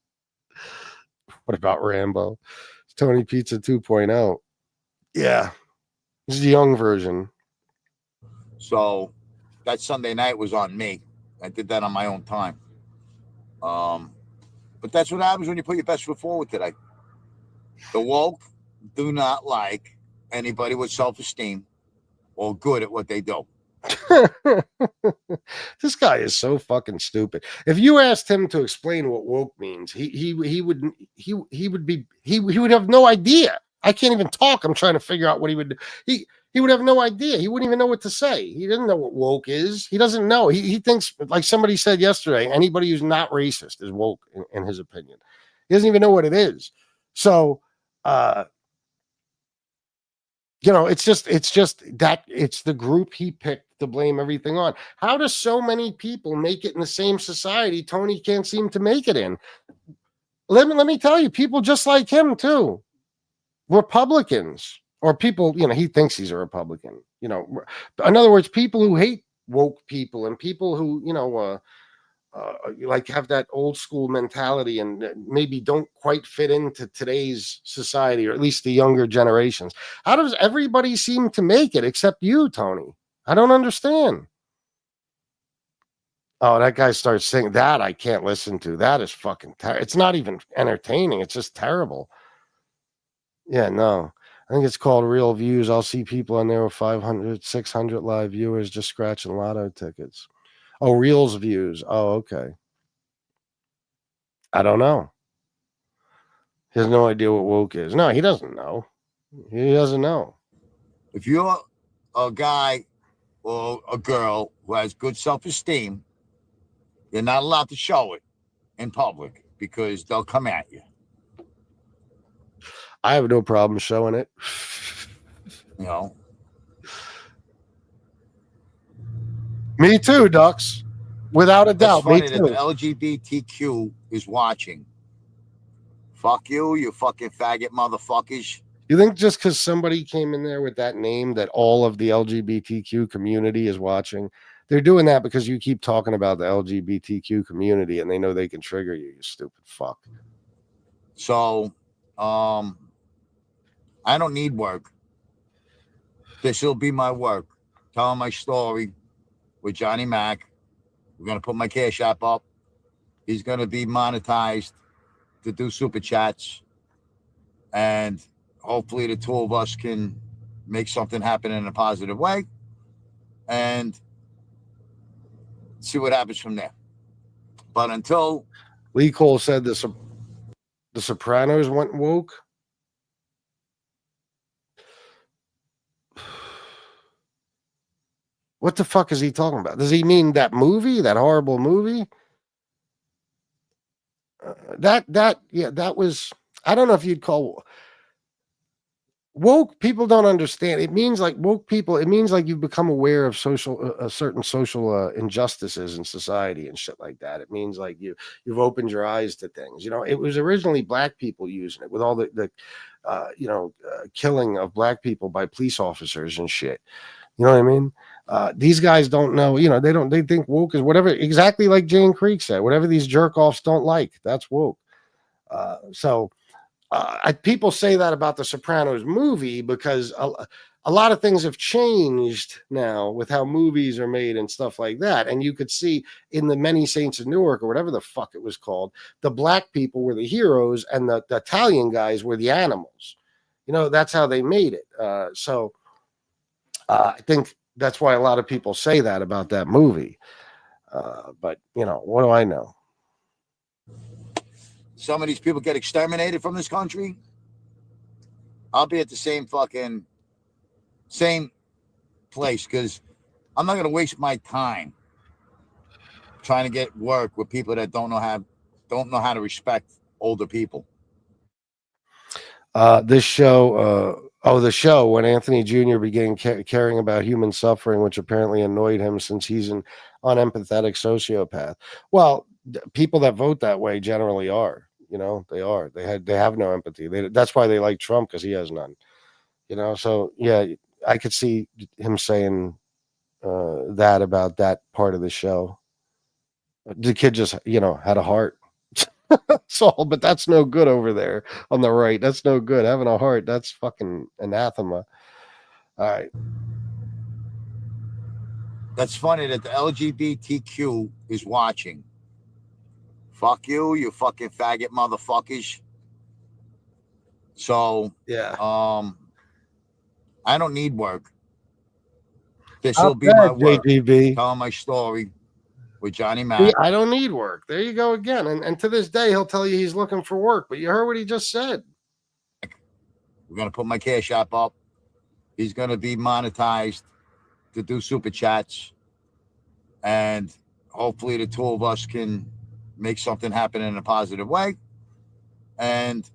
What about Rambo? It's Tony Pizza 2.0. Yeah. This is the young version. So that Sunday night was on me. I did that on my own time. But that's what happens when you put your best foot forward today. The woke do not like anybody with self-esteem or good at what they do. This guy is so fucking stupid. If you asked him to explain what woke means, he would have no idea. I can't even talk. I'm trying to figure out what he would do. He would have no idea. He wouldn't even know what to say. He didn't know what woke is. He doesn't know. He thinks, like somebody said yesterday, anybody who's not racist is woke in his opinion. He doesn't even know what it is. So, it's just that it's the group he picked to blame everything on. How do so many people make it in the same society Tony can't seem to make it in? Let me tell you, people just like him too. Republicans, or people, he thinks he's a Republican. In other words, people who hate woke people and people who, like have that old school mentality and maybe don't quite fit into today's society, or at least the younger generations. How does everybody seem to make it except you, Tony? I don't understand. Oh, that guy starts singing that. I can't listen to that. Is fucking it's not even entertaining. It's just terrible. Yeah, no. I think it's called Real Views. I'll see people in there with 500, 600 live viewers just scratching lotto tickets. Oh, Reels views. Oh, okay. I don't know. He has no idea what woke is. No, he doesn't know. He doesn't know. If you're a guy or a girl who has good self-esteem, you're not allowed to show it in public because they'll come at you. I have no problem showing it. Me too, Ducks. Without a doubt. Funny Me that too. the LGBTQ is watching. Fuck you fucking faggot motherfuckers. You think just because somebody came in there with that name that all of the LGBTQ community is watching? They're doing that because you keep talking about the LGBTQ community and they know they can trigger you, you stupid fuck. So, I don't need work. This will be my work. telling my story with Johnny Mac. We're going to put my Cash App up. He's going to be monetized to do super chats. And hopefully the two of us can make something happen in a positive way and see what happens from there. But until Lee Cole said the Sopranos went woke. What the fuck is he talking about? Does he mean that movie, that horrible movie? That was, I don't know if you'd call woke. People don't understand. It means like woke people. It means like you've become aware of certain social injustices in society and shit like that. It means like you've opened your eyes to things. You know, it was originally black people using it with all the killing of black people by police officers and shit. You know what I mean? These guys don't know, they think woke is whatever, exactly like Jane Creek said, whatever these jerk offs don't like, that's woke. People say that about the Sopranos movie because a lot of things have changed now with how movies are made and stuff like that. And you could see in the Many Saints of Newark or whatever the fuck it was called, the black people were the heroes and the Italian guys were the animals. That's how they made it. I think that's why a lot of people say that about that movie. But, what do I know? Some of these people get exterminated from this country, I'll be at the same place because I'm not going to waste my time trying to get work with people that don't know how to respect older people. This show, the show when Anthony Jr. began caring about human suffering, which apparently annoyed him since he's an unempathetic sociopath. Well, people that vote that way generally are, they are. They have no empathy. That's why they like Trump, because he has none. So yeah, I could see him saying that about that part of the show. The kid just, had a heart. That's all, but that's no good over there on the right. That's no good. Having a heart, that's fucking anathema. All right. That's funny that the LGBTQ is watching. Fuck you, you fucking faggot motherfuckers. So yeah, I don't need work. This will be my work. JGB. Telling my story with Johnny Mac. I don't need work. There you go again. And to this day, he'll tell you he's looking for work. But you heard what he just said. We're going to put my Cash App up. He's going to be monetized to do super chats. And hopefully the two of us can make something happen in a positive way. And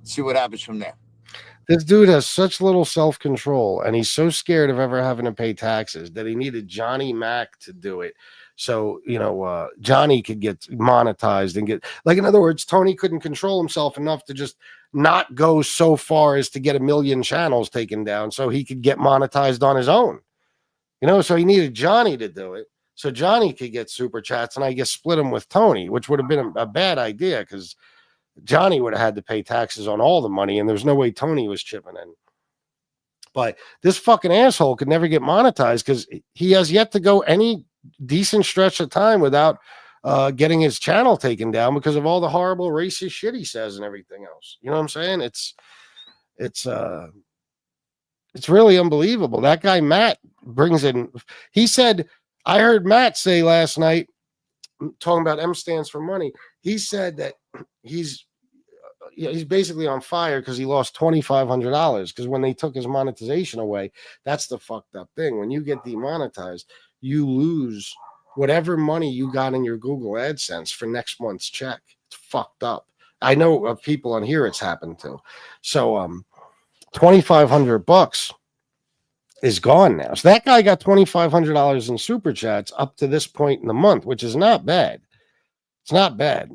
see what happens from there. This dude has such little self-control, and he's so scared of ever having to pay taxes that he needed Johnny Mac to do it. So, Johnny could get monetized and get, like, in other words, Tony couldn't control himself enough to just not go so far as to get 1 million channels taken down so he could get monetized on his own. So he needed Johnny to do it. So Johnny could get super chats, and I guess split him with Tony, which would have been a bad idea because Johnny would have had to pay taxes on all the money, and there's no way Tony was chipping in. But this fucking asshole could never get monetized because he has yet to go any decent stretch of time without getting his channel taken down because of all the horrible racist shit he says and everything else. You know what I'm saying? It's really unbelievable. That guy Matt brings in. He said, I heard Matt say last night, talking about M stands for money. He said that he's basically on fire because he lost $2,500 because when they took his monetization away, that's the fucked up thing. When you get demonetized, you lose whatever money you got in your Google AdSense for next month's check. It's fucked up. I know of people on here it's happened to. So $2,500 is gone now. So that guy got $2,500 in super chats up to this point in the month, which is not bad. It's not bad.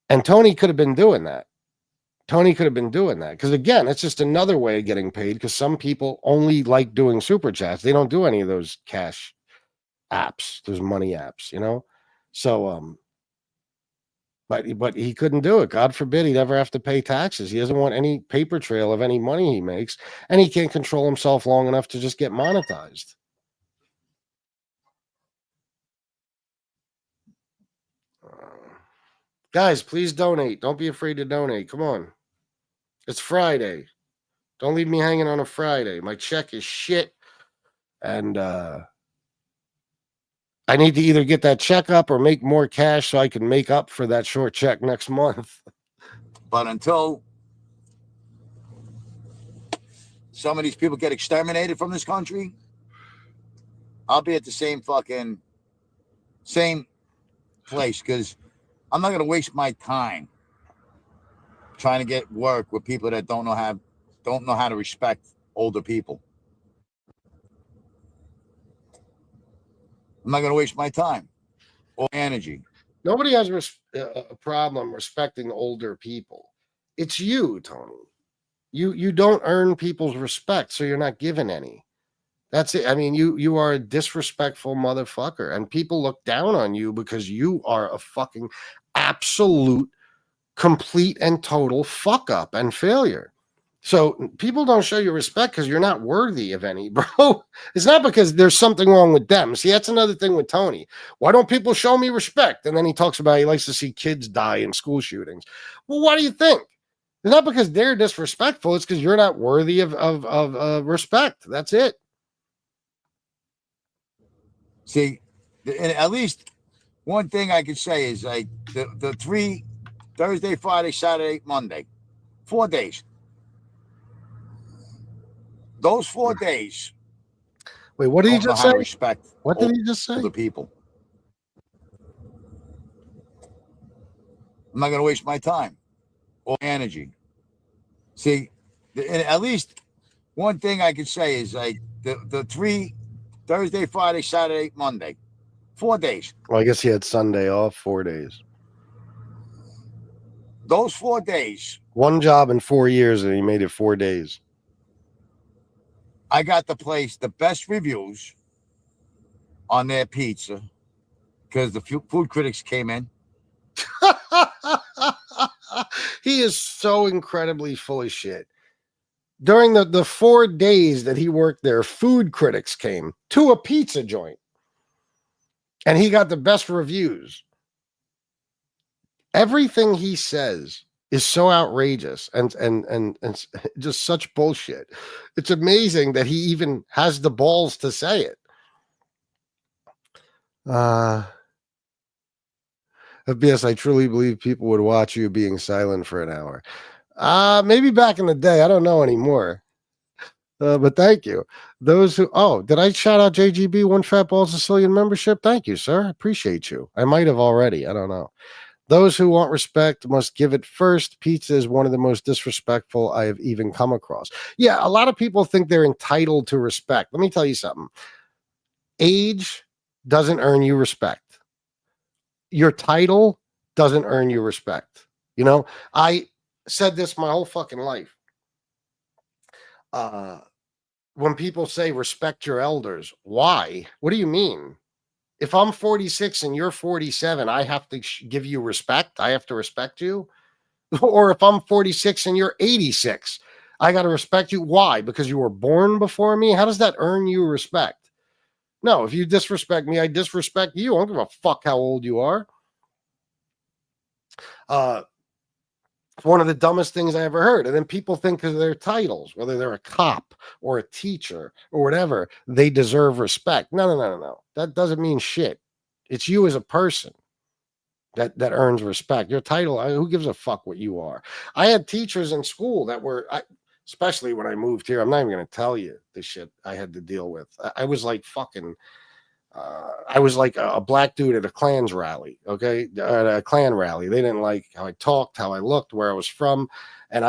And Tony could have been doing that. Because, again, it's just another way of getting paid because some people only like doing super chats. They don't do any of those cash apps, those money apps, So But he couldn't do it. God forbid he'd ever have to pay taxes. He doesn't want any paper trail of any money he makes, and he can't control himself long enough to just get monetized. Guys, please donate. Don't be afraid to donate. Come on. It's Friday. Don't leave me hanging on a Friday. My check is shit. And I need to either get that check up or make more cash so I can make up for that short check next month. But until some of these people get exterminated from this country, I'll be at the same place, because I'm not going to waste my time trying to get work with people that don't know how to respect older people. I'm not going to waste my time or energy. Nobody has a problem respecting older people. It's you, Tony. You don't earn people's respect, so you're not given any. That's it. I mean, you are a disrespectful motherfucker, and people look down on you because you are a fucking absolute, complete, and total fuck up and failure. So people don't show you respect because you're not worthy of any, bro. It's not because there's something wrong with them. See, that's another thing with Tony. Why don't people show me respect? And then he talks about he likes to see kids die in school shootings. Well, what do you think? It's not because they're disrespectful. It's because you're not worthy of respect. That's it. See, at least one thing I could say is like the 3 Thursday, Friday, Saturday, Monday, 4 days. Those 4 days. Wait, what did he just say? Respect. What did he just say? The people. I'm not going to waste my time or energy. See, at least one thing I could say is like the 3 Thursday, Friday, Saturday, Monday, 4 days. Well, I guess he had Sunday off, 4 days. Those 4 days. One job in 4 years, and he made it 4 days. I got the place the best reviews on their pizza because the food critics came in. He is so incredibly full of shit. During the 4 days that he worked there, food critics came to a pizza joint, and he got the best reviews. Everything he says is so outrageous and just such bullshit. It's amazing that he even has the balls to say it. FBS, I truly believe people would watch you being silent for an hour. Maybe back in the day. I don't know anymore. But thank you. Those who, did I shout out JGB, One Fat Bald-Sicilian membership? Thank you, sir. I appreciate you. I might have already. I don't know. Those who want respect must give it first. Pizza is one of the most disrespectful I have even come across. Yeah, a lot of people think they're entitled to respect. Let me tell you something. Age doesn't earn you respect. Your title doesn't earn you respect. You know, I said this my whole fucking life. When people say respect your elders, why? What do you mean? If I'm 46 and you're 47, I have to give you respect. I have to respect you. Or if I'm 46 and you're 86, I got to respect you. Why? Because you were born before me? How does that earn you respect? No, if you disrespect me, I disrespect you. I don't give a fuck how old you are. One of the dumbest things I ever heard. And then people think because of their titles, whether they're a cop or a teacher or whatever, they deserve respect. No. That doesn't mean shit. It's you as a person that earns respect. Your title, who gives a fuck what you are? I had teachers in school that were, especially when I moved here, I'm not even going to tell you the shit I had to deal with. I was like fucking... I was like a black dude at a Klan's rally, okay? At a Klan rally. They didn't like how I talked, how I looked, where I was from. And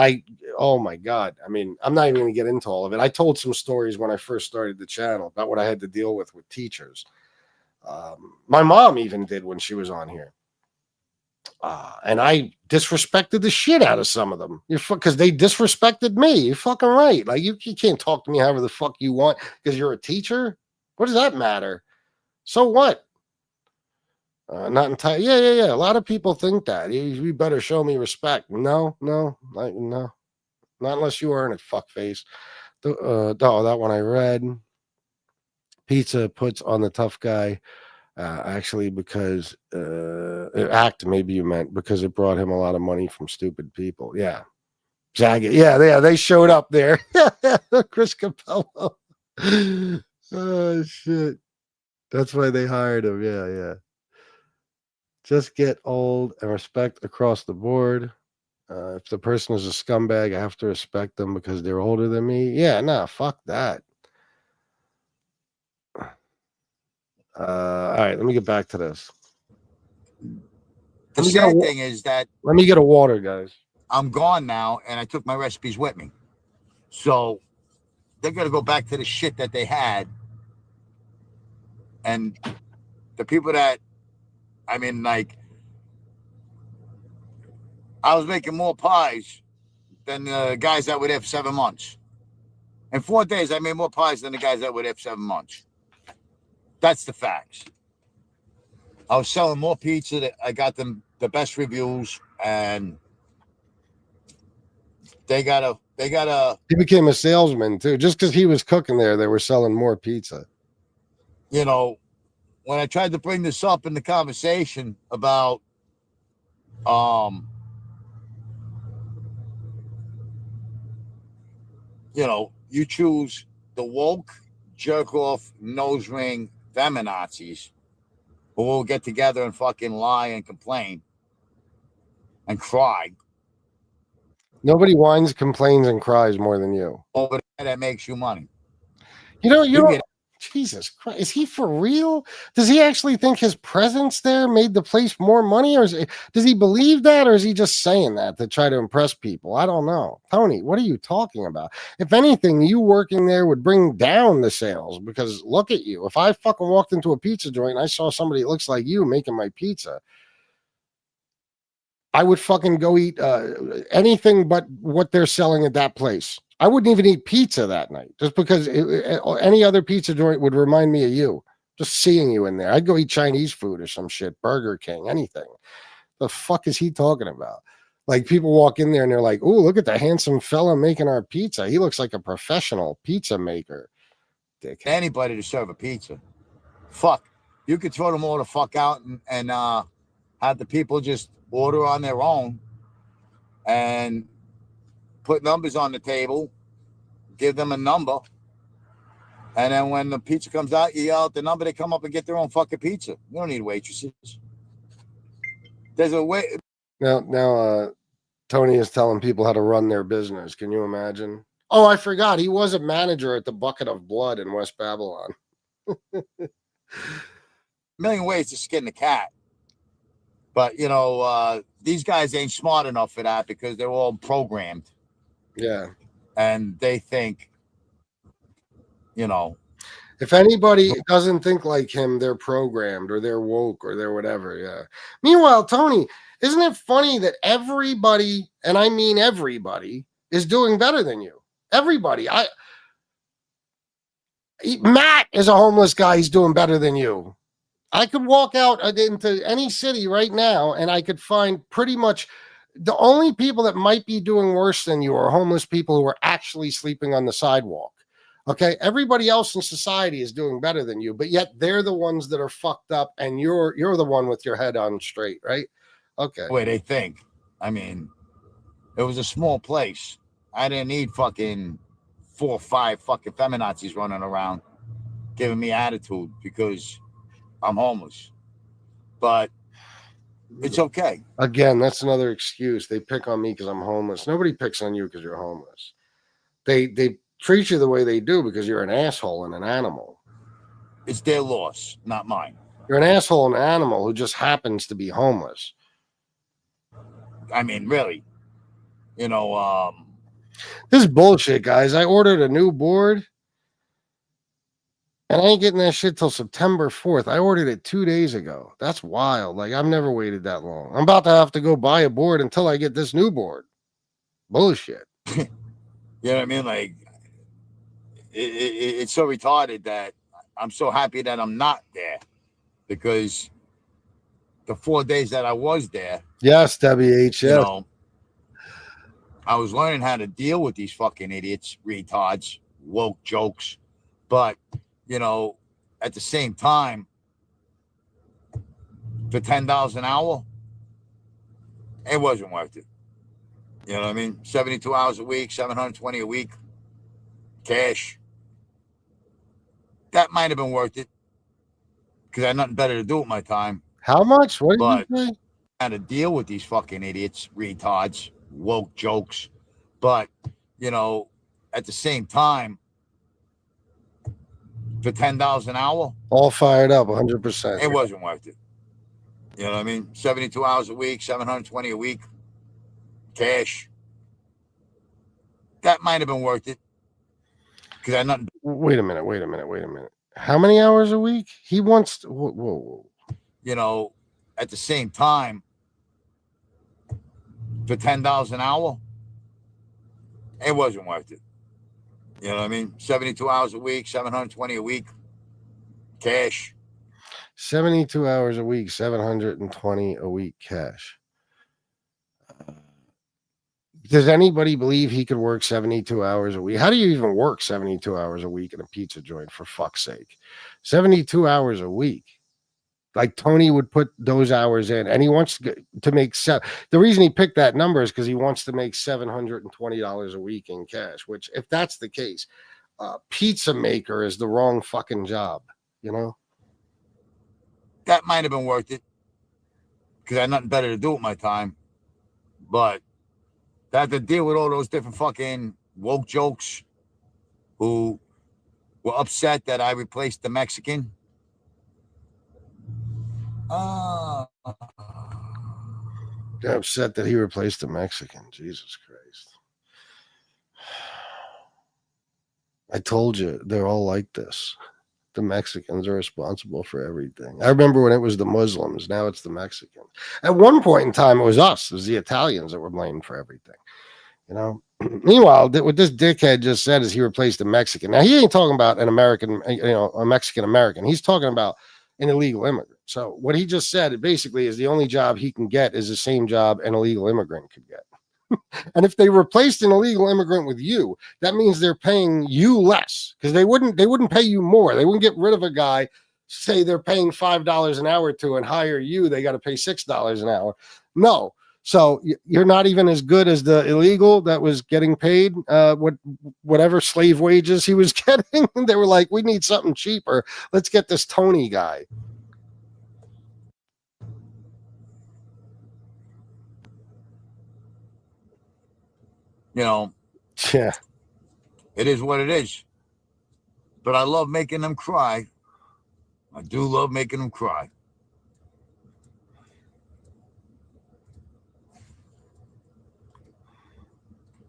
oh my God. I mean, I'm not even going to get into all of it. I told some stories when I first started the channel about what I had to deal with teachers. My mom even did when she was on here. And I disrespected the shit out of some of them because they disrespected me. You're fucking right. Like you can't talk to me however the fuck you want because you're a teacher. What does that matter? So what? Not entirely. Yeah. A lot of people think that. You better show me respect. No, no. Not unless you earn it, fuckface. That one I read. Pizza puts on the tough guy. Actually, because act maybe you meant because it brought him a lot of money from stupid people. Yeah, Jagged. Yeah, they showed up there. Chris Capello. Oh shit. That's why they hired him. Yeah. Just get old and respect across the board. If the person is a scumbag, I have to respect them because they're older than me. Yeah, nah, fuck that. All right, let me get back to this. The sad thing is that Let me get a water, guys. I'm gone now, and I took my recipes with me. So they're going to go back to the shit that they had. And the people that, I mean, like, I was making more pies than the guys that were there for 7 months. In 4 days, I made more pies than the guys that were there for 7 months. That's the facts. I was selling more pizza. I got them the best reviews, and they got a. He became a salesman too. Just because he was cooking there, they were selling more pizza. You know, when I tried to bring this up in the conversation about, you know, you choose the woke, jerk off, nose ring, feminazis who will get together and fucking lie and complain and cry. Nobody whines, complains, and cries more than you. Over there that makes you money. You know, Jesus Christ, is he for real? Does he actually think his presence there made the place more money, or does he believe that, or is he just saying that to try to impress people? I don't know. Tony, what are you talking about? If anything, you working there would bring down the sales because look at you. If I fucking walked into a pizza joint and I saw somebody that looks like you making my pizza, I would fucking go eat anything but what they're selling at that place. I wouldn't even eat pizza that night just because any other pizza joint would remind me of you. Just seeing you in there. I'd go eat Chinese food or some shit, Burger King, anything. The fuck is he talking about? Like people walk in there and they're like, "Oh, look at the handsome fella making our pizza. He looks like a professional pizza maker." Dickhead. Anybody to serve a pizza. Fuck. You could throw them all the fuck out and have the people just order on their own and put numbers on the table, give them a number, and then when the pizza comes out, you yell out the number, they come up and get their own fucking pizza. You don't need waitresses. There's a way. Now, Tony is telling people how to run their business. Can you imagine? Oh, I forgot. He was a manager at the Bucket of Blood in West Babylon. A million ways to skin the cat. But, you know, these guys ain't smart enough for that because they're all programmed. Yeah. And they think, you know. If anybody doesn't think like him, they're programmed or they're woke or they're whatever. Yeah. Meanwhile, Tony, isn't it funny that everybody, and I mean everybody, is doing better than you? Everybody. Matt is a homeless guy. He's doing better than you. I could walk out into any city right now and I could find pretty much the only people that might be doing worse than you are homeless people who are actually sleeping on the sidewalk. Okay, everybody else in society is doing better than you, but yet they're the ones that are fucked up, and you're the one with your head on straight, right? Okay. The way they think. I mean, it was a small place. I didn't need fucking 4 or 5 fucking feminazis running around giving me attitude because I'm homeless. But it's okay. Again, that's another excuse. They pick on me because I'm homeless. Nobody picks on you because you're homeless. They treat you the way they do because you're an asshole and an animal. It's their loss, not mine. You're an asshole and an animal who just happens to be homeless. I mean, really. You know, this is bullshit, guys. I ordered a new board and I ain't getting that shit till September 4th. I ordered it 2 days ago. That's wild. Like, I've never waited that long. I'm about to have to go buy a board until I get this new board. Bullshit. You know what I mean? Like, it's so retarded that I'm so happy that I'm not there because the 4 days that I was there, Yes, WH. you Yes. know, I was learning how to deal with these fucking idiots, retards, woke jokes. But, you know, at the same time, for $10 an hour, it wasn't worth it. You know what I mean? 72 hours a week, 720 a week, cash. That might have been worth it because I had nothing better to do with my time. How much? What did But you say? how to deal with these fucking idiots, retards, woke jokes. But, you know, at the same time, for $10 an hour, All fired up, 100%. it wasn't worth it. You know what I mean? 72 hours a week, 720 a week, cash. That might have been worth it because I had nothing. Wait a minute. How many hours a week? He wants to, whoa. You know, at the same time, for $10 an hour, it wasn't worth it. You know what I mean? 72 hours a week, 720 a week, cash. 72 hours a week, 720 a week cash. Does anybody believe he could work 72 hours a week? How do you even work 72 hours a week in a pizza joint, for fuck's sake? 72 hours a week. Like Tony would put those hours in, and he wants to make the reason he picked that number is because he wants to make $720 a week in cash, which, if that's the case, pizza maker is the wrong fucking job, you know? That might have been worth it because I had nothing better to do with my time. But I had to deal with all those different fucking woke jokes who were upset that I replaced the Mexican. They're upset that he replaced the Mexican. Jesus Christ. I told you, they're all like this. The Mexicans are responsible for everything. I remember when it was the Muslims. Now it's the Mexicans. At one point in time, it was us. It was the Italians that were blamed for everything. You know? Meanwhile, what this dickhead just said is he replaced the Mexican. Now, he ain't talking about an American, a Mexican-American. He's talking about an illegal immigrant. So what he just said, it basically is the only job he can get is the same job an illegal immigrant could get. And if they replaced an illegal immigrant with you, that means they're paying you less because they wouldn't pay you more. They wouldn't get rid of a guy, say they're paying $5 an hour to, and hire you. They got to pay $6 an hour. No. So you're not even as good as the illegal that was getting paid whatever slave wages he was getting. They were like, we need something cheaper. Let's get this Tony guy. You know, Yeah. it is what it is. But I love making them cry. I do love making them cry.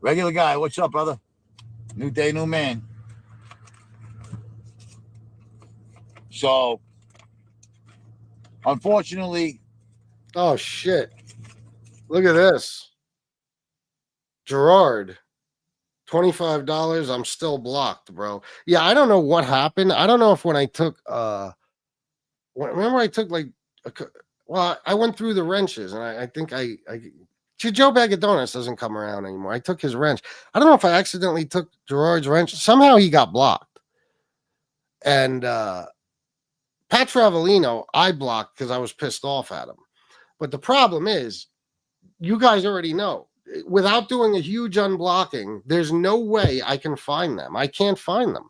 Regular guy, what's up, brother? New day, new man. So, unfortunately. Oh, shit. Look at this. Gerard, $25. I'm still blocked, bro. Yeah, I don't know what happened. I don't know if when I took remember I took like I went through the wrenches, and I think Joe Bag of Donuts doesn't come around anymore. I took his wrench. I don't know if I accidentally took Gerard's wrench. Somehow he got blocked. And Pat Travolino, I blocked because I was pissed off at him. But the problem is, you guys already know, without doing a huge unblocking, there's no way I can find them. I can't find them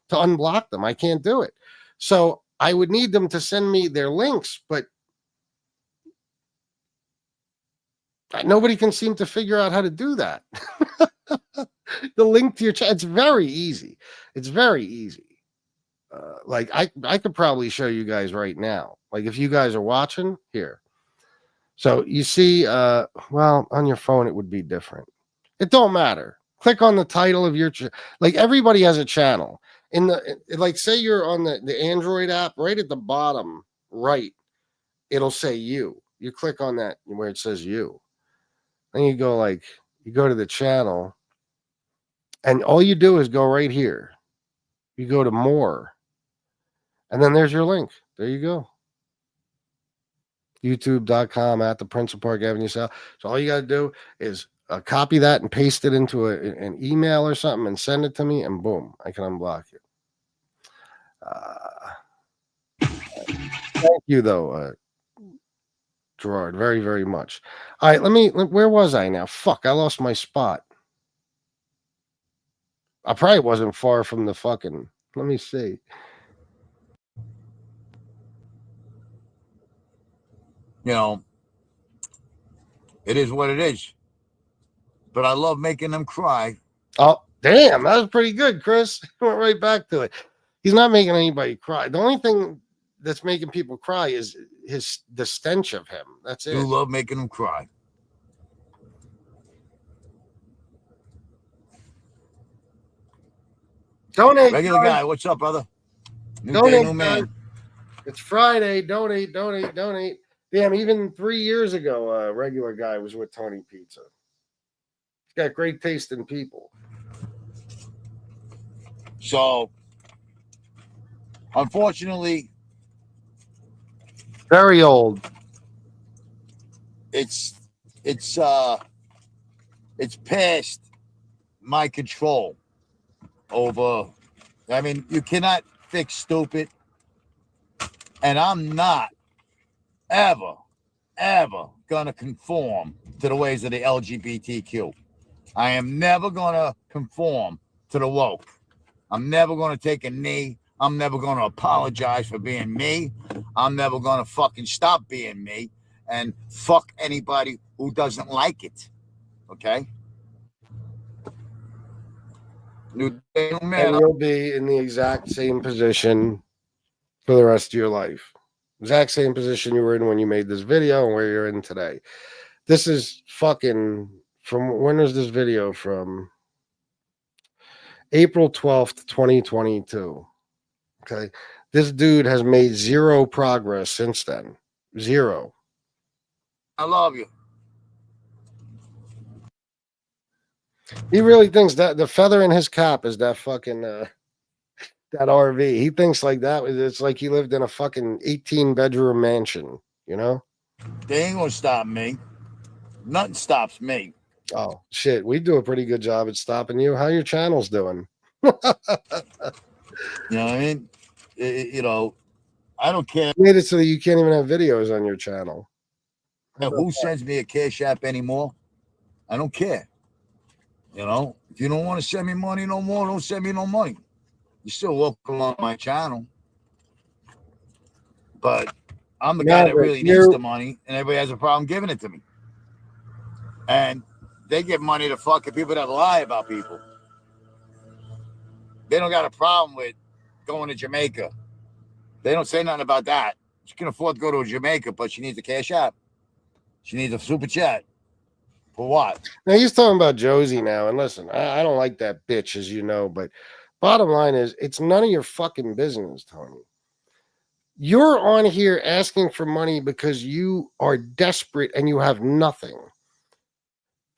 to unblock them. I can't do it. So I would need them to send me their links, but nobody can seem to figure out how to do that. The link to your chat, it's very easy. It's very easy. Like I could probably show you guys right now. Like if you guys are watching here. So you see, well, on your phone, it would be different. It don't matter. Click on the title of your, like everybody has a channel. Like say you're on the Android app, right at the bottom, right, it'll say you. You click on that where it says you. Then you go to the channel, and all you do is go right here. You go to more, and then there's your link. There you go. youtube.com at the Prince of Park Avenue South. So all you got to do is copy that and paste it into an email or something and send it to me, and boom, I can unblock you. Thank you, though, Gerard, very, very much. All right, where was I now? Fuck, I lost my spot. I probably wasn't far from the fucking, let me see. You know, it is what it is. But I love making them cry. Oh, damn, that was pretty good, Chris. Went right back to it. He's not making anybody cry. The only thing that's making people cry is the stench of him. That's it. You love making them cry. Donate, regular guy. What's up, brother? New donate, day, new man. It's Friday. Donate. Damn, even 3 years ago, regular guy was with Tony Pizza. He's got great taste in people. So, unfortunately, very old. It's past my control over. I mean, you cannot fix stupid, and I'm not ever gonna conform to the ways of the LGBTQ. I am never gonna conform to the woke. I'm never gonna take a knee. I'm never gonna apologize for being me. I'm never gonna fucking stop being me. And fuck anybody who doesn't like it. Okay? New day, new man. And you'll be in the exact same position for the rest of your life. Exact same position you were in when you made this video and where you're in today. This is fucking from, when was this video from? April 12th, 2022. Okay. This dude has made zero progress since then. Zero. I love you. He really thinks that the feather in his cap is that fucking that RV. He thinks like that. It's like he lived in a fucking 18-bedroom mansion, you know? They ain't gonna stop me. Nothing stops me. Oh shit, we do a pretty good job at stopping you. How your channel's doing? You know what I mean? You know, I don't care. You made it so that you can't even have videos on your channel. Who sends me a cash app anymore? I don't care. You know, if you don't want to send me money no more, don't send me no money. You're still welcome on my channel. But I'm the guy that really needs the money, and everybody has a problem giving it to me. And they give money to fucking people that lie about people. They don't got a problem with going to Jamaica. They don't say nothing about that. She can afford to go to Jamaica, but she needs a cash app. She needs a super chat. For what? Now he's talking about Josie now, and listen, I don't like that bitch, as you know, but bottom line is, it's none of your fucking business, Tony. You're on here asking for money because you are desperate and you have nothing.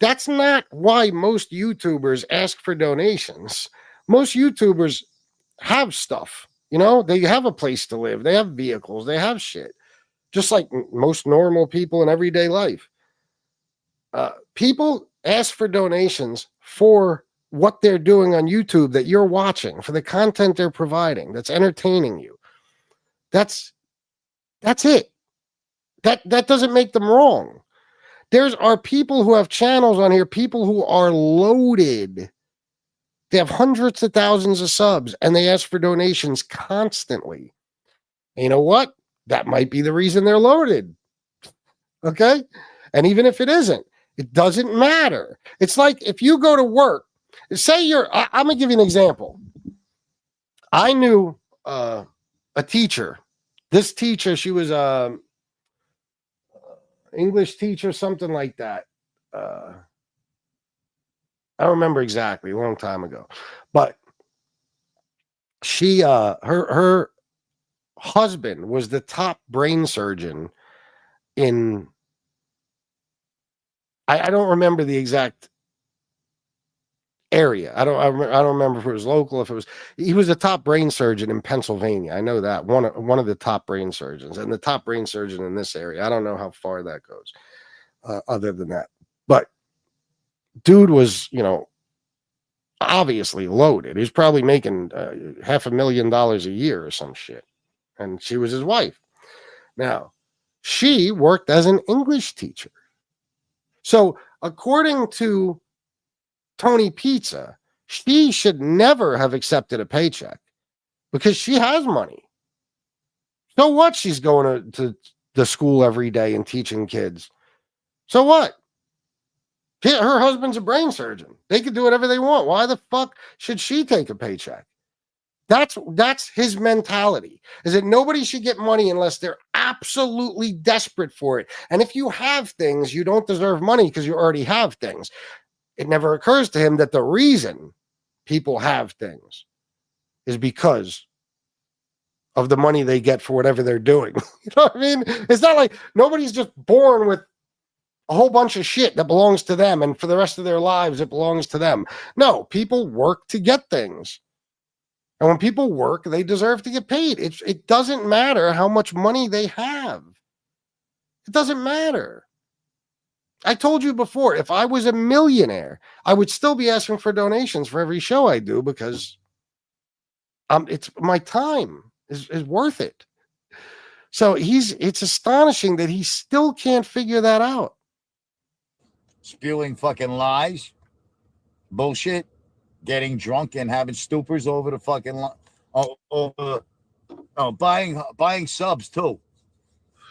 That's not why most YouTubers ask for donations. Most YouTubers have stuff, you know, they have a place to live, they have vehicles, they have shit, just like most normal people in everyday life. People ask for donations for what they're doing on YouTube that you're watching, for the content they're providing that's entertaining you. That's it. That doesn't make them wrong. There are people who have channels on here, people who are loaded. They have hundreds of thousands of subs and they ask for donations constantly. And you know what? That might be the reason they're loaded. Okay? And even if it isn't, it doesn't matter. It's like if you go to work, say I'm going to give you an example. I knew a teacher. This teacher, she was a English teacher, something like that. I don't remember exactly, a long time ago. But she, her husband was the top brain surgeon in, I don't remember the exact area. I don't remember if it was local, if it was, he was a top brain surgeon in Pennsylvania. I know that one of the top brain surgeons, and the top brain surgeon in this area. I don't know how far that goes, other than that. But dude was, obviously loaded. He's probably making $500,000 a year or some shit. And she was his wife. Now, she worked as an English teacher. So, according to Tony Pizza, she should never have accepted a paycheck because she has money. So what? She's going to the school every day and teaching kids. So what? Her husband's a brain surgeon. They could do whatever they want. Why the fuck should she take a paycheck? That's his mentality, is that nobody should get money unless they're absolutely desperate for it. And if you have things, you don't deserve money because you already have things. It never occurs to him that the reason people have things is because of the money they get for whatever they're doing. You know what I mean? It's not like nobody's just born with a whole bunch of shit that belongs to them, and for the rest of their lives, it belongs to them. No, people work to get things. And when people work, they deserve to get paid. It doesn't matter how much money they have. It doesn't matter. I told you before, if I was a millionaire, I would still be asking for donations for every show I do because it's my time is worth it. So it's astonishing that he still can't figure that out. Spewing fucking lies, bullshit, getting drunk and having stupors over the fucking buying subs too.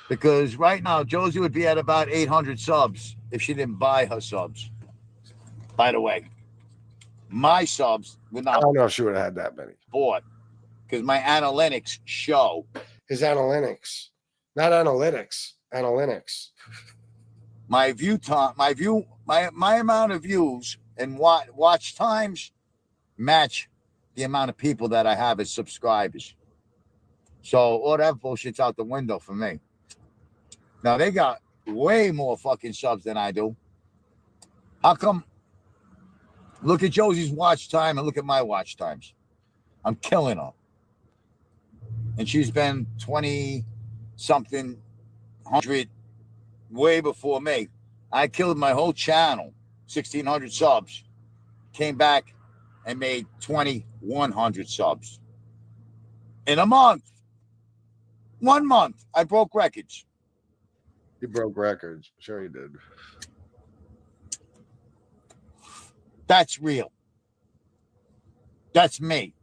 Because right now Josie would be at about 800 subs if she didn't buy her subs. By the way, my subs would not. I don't know if she would have had that many. Bought because my analytics show his analytics, not analytics, analytics. My view time, my amount of views and watch times match the amount of people that I have as subscribers. So all that bullshit's out the window for me. Now they got way more fucking subs than I do. How come? Look at Josie's watch time and look at my watch times. I'm killing her. And she's been 20-something hundred way before me. I killed my whole channel, 1,600 subs, came back and made 2,100 subs. In a month. 1 month, I broke records. You broke records. Sure you did. That's real. That's me.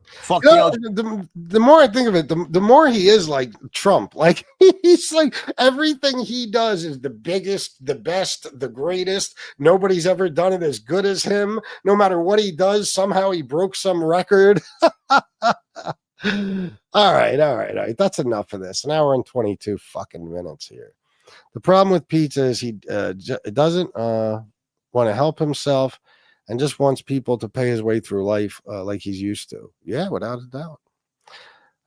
Fuck the more I think of it, the more he is like Trump. Like he's like everything he does is the biggest, the best, the greatest. Nobody's ever done it as good as him. No matter what he does, somehow he broke some record. All right. That's enough of this. An hour and 22 fucking minutes here. The problem with Pizza is he doesn't want to help himself and just wants people to pay his way through life like he's used to. Yeah, without a doubt.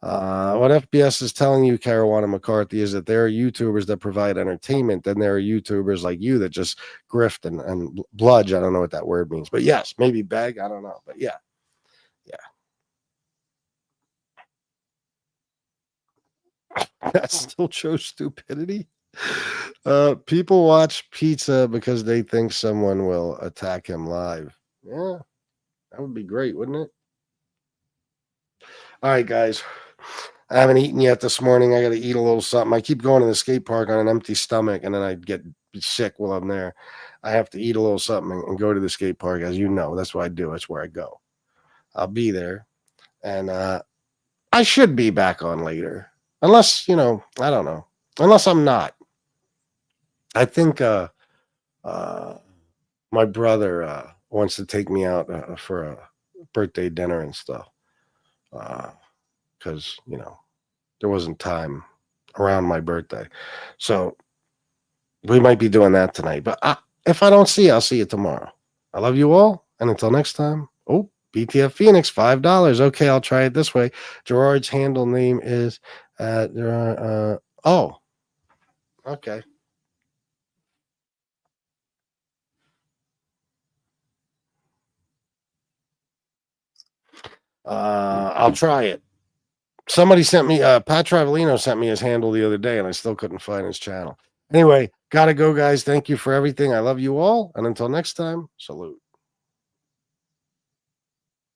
What FBS is telling you, Caruana McCarthy, is that there are YouTubers that provide entertainment, and there are YouTubers like you that just grift and bludge. I don't know what that word means, but yes, maybe beg. I don't know, but yeah. That still shows stupidity. People watch Pizza because they think someone will attack him live. Yeah, that would be great, wouldn't it? All right, guys. I haven't eaten yet this morning. I got to eat a little something. I keep going to the skate park on an empty stomach, and then I get sick while I'm there. I have to eat a little something and go to the skate park, as you know. That's what I do. That's where I go. I'll be there, and I should be back on later. Unless, I don't know. Unless I'm not. I think my brother wants to take me out for a birthday dinner and stuff. Because, there wasn't time around my birthday. So we might be doing that tonight. But if I don't see you, I'll see you tomorrow. I love you all. And until next time. Oh, BTF Phoenix, $5. Okay, I'll try it this way. Gerard's handle name is okay. I'll try it. Somebody sent me, Pat Travelino sent me his handle the other day, and I still couldn't find his channel. Anyway, gotta go, guys. Thank you for everything. I love you all. And until next time, salute.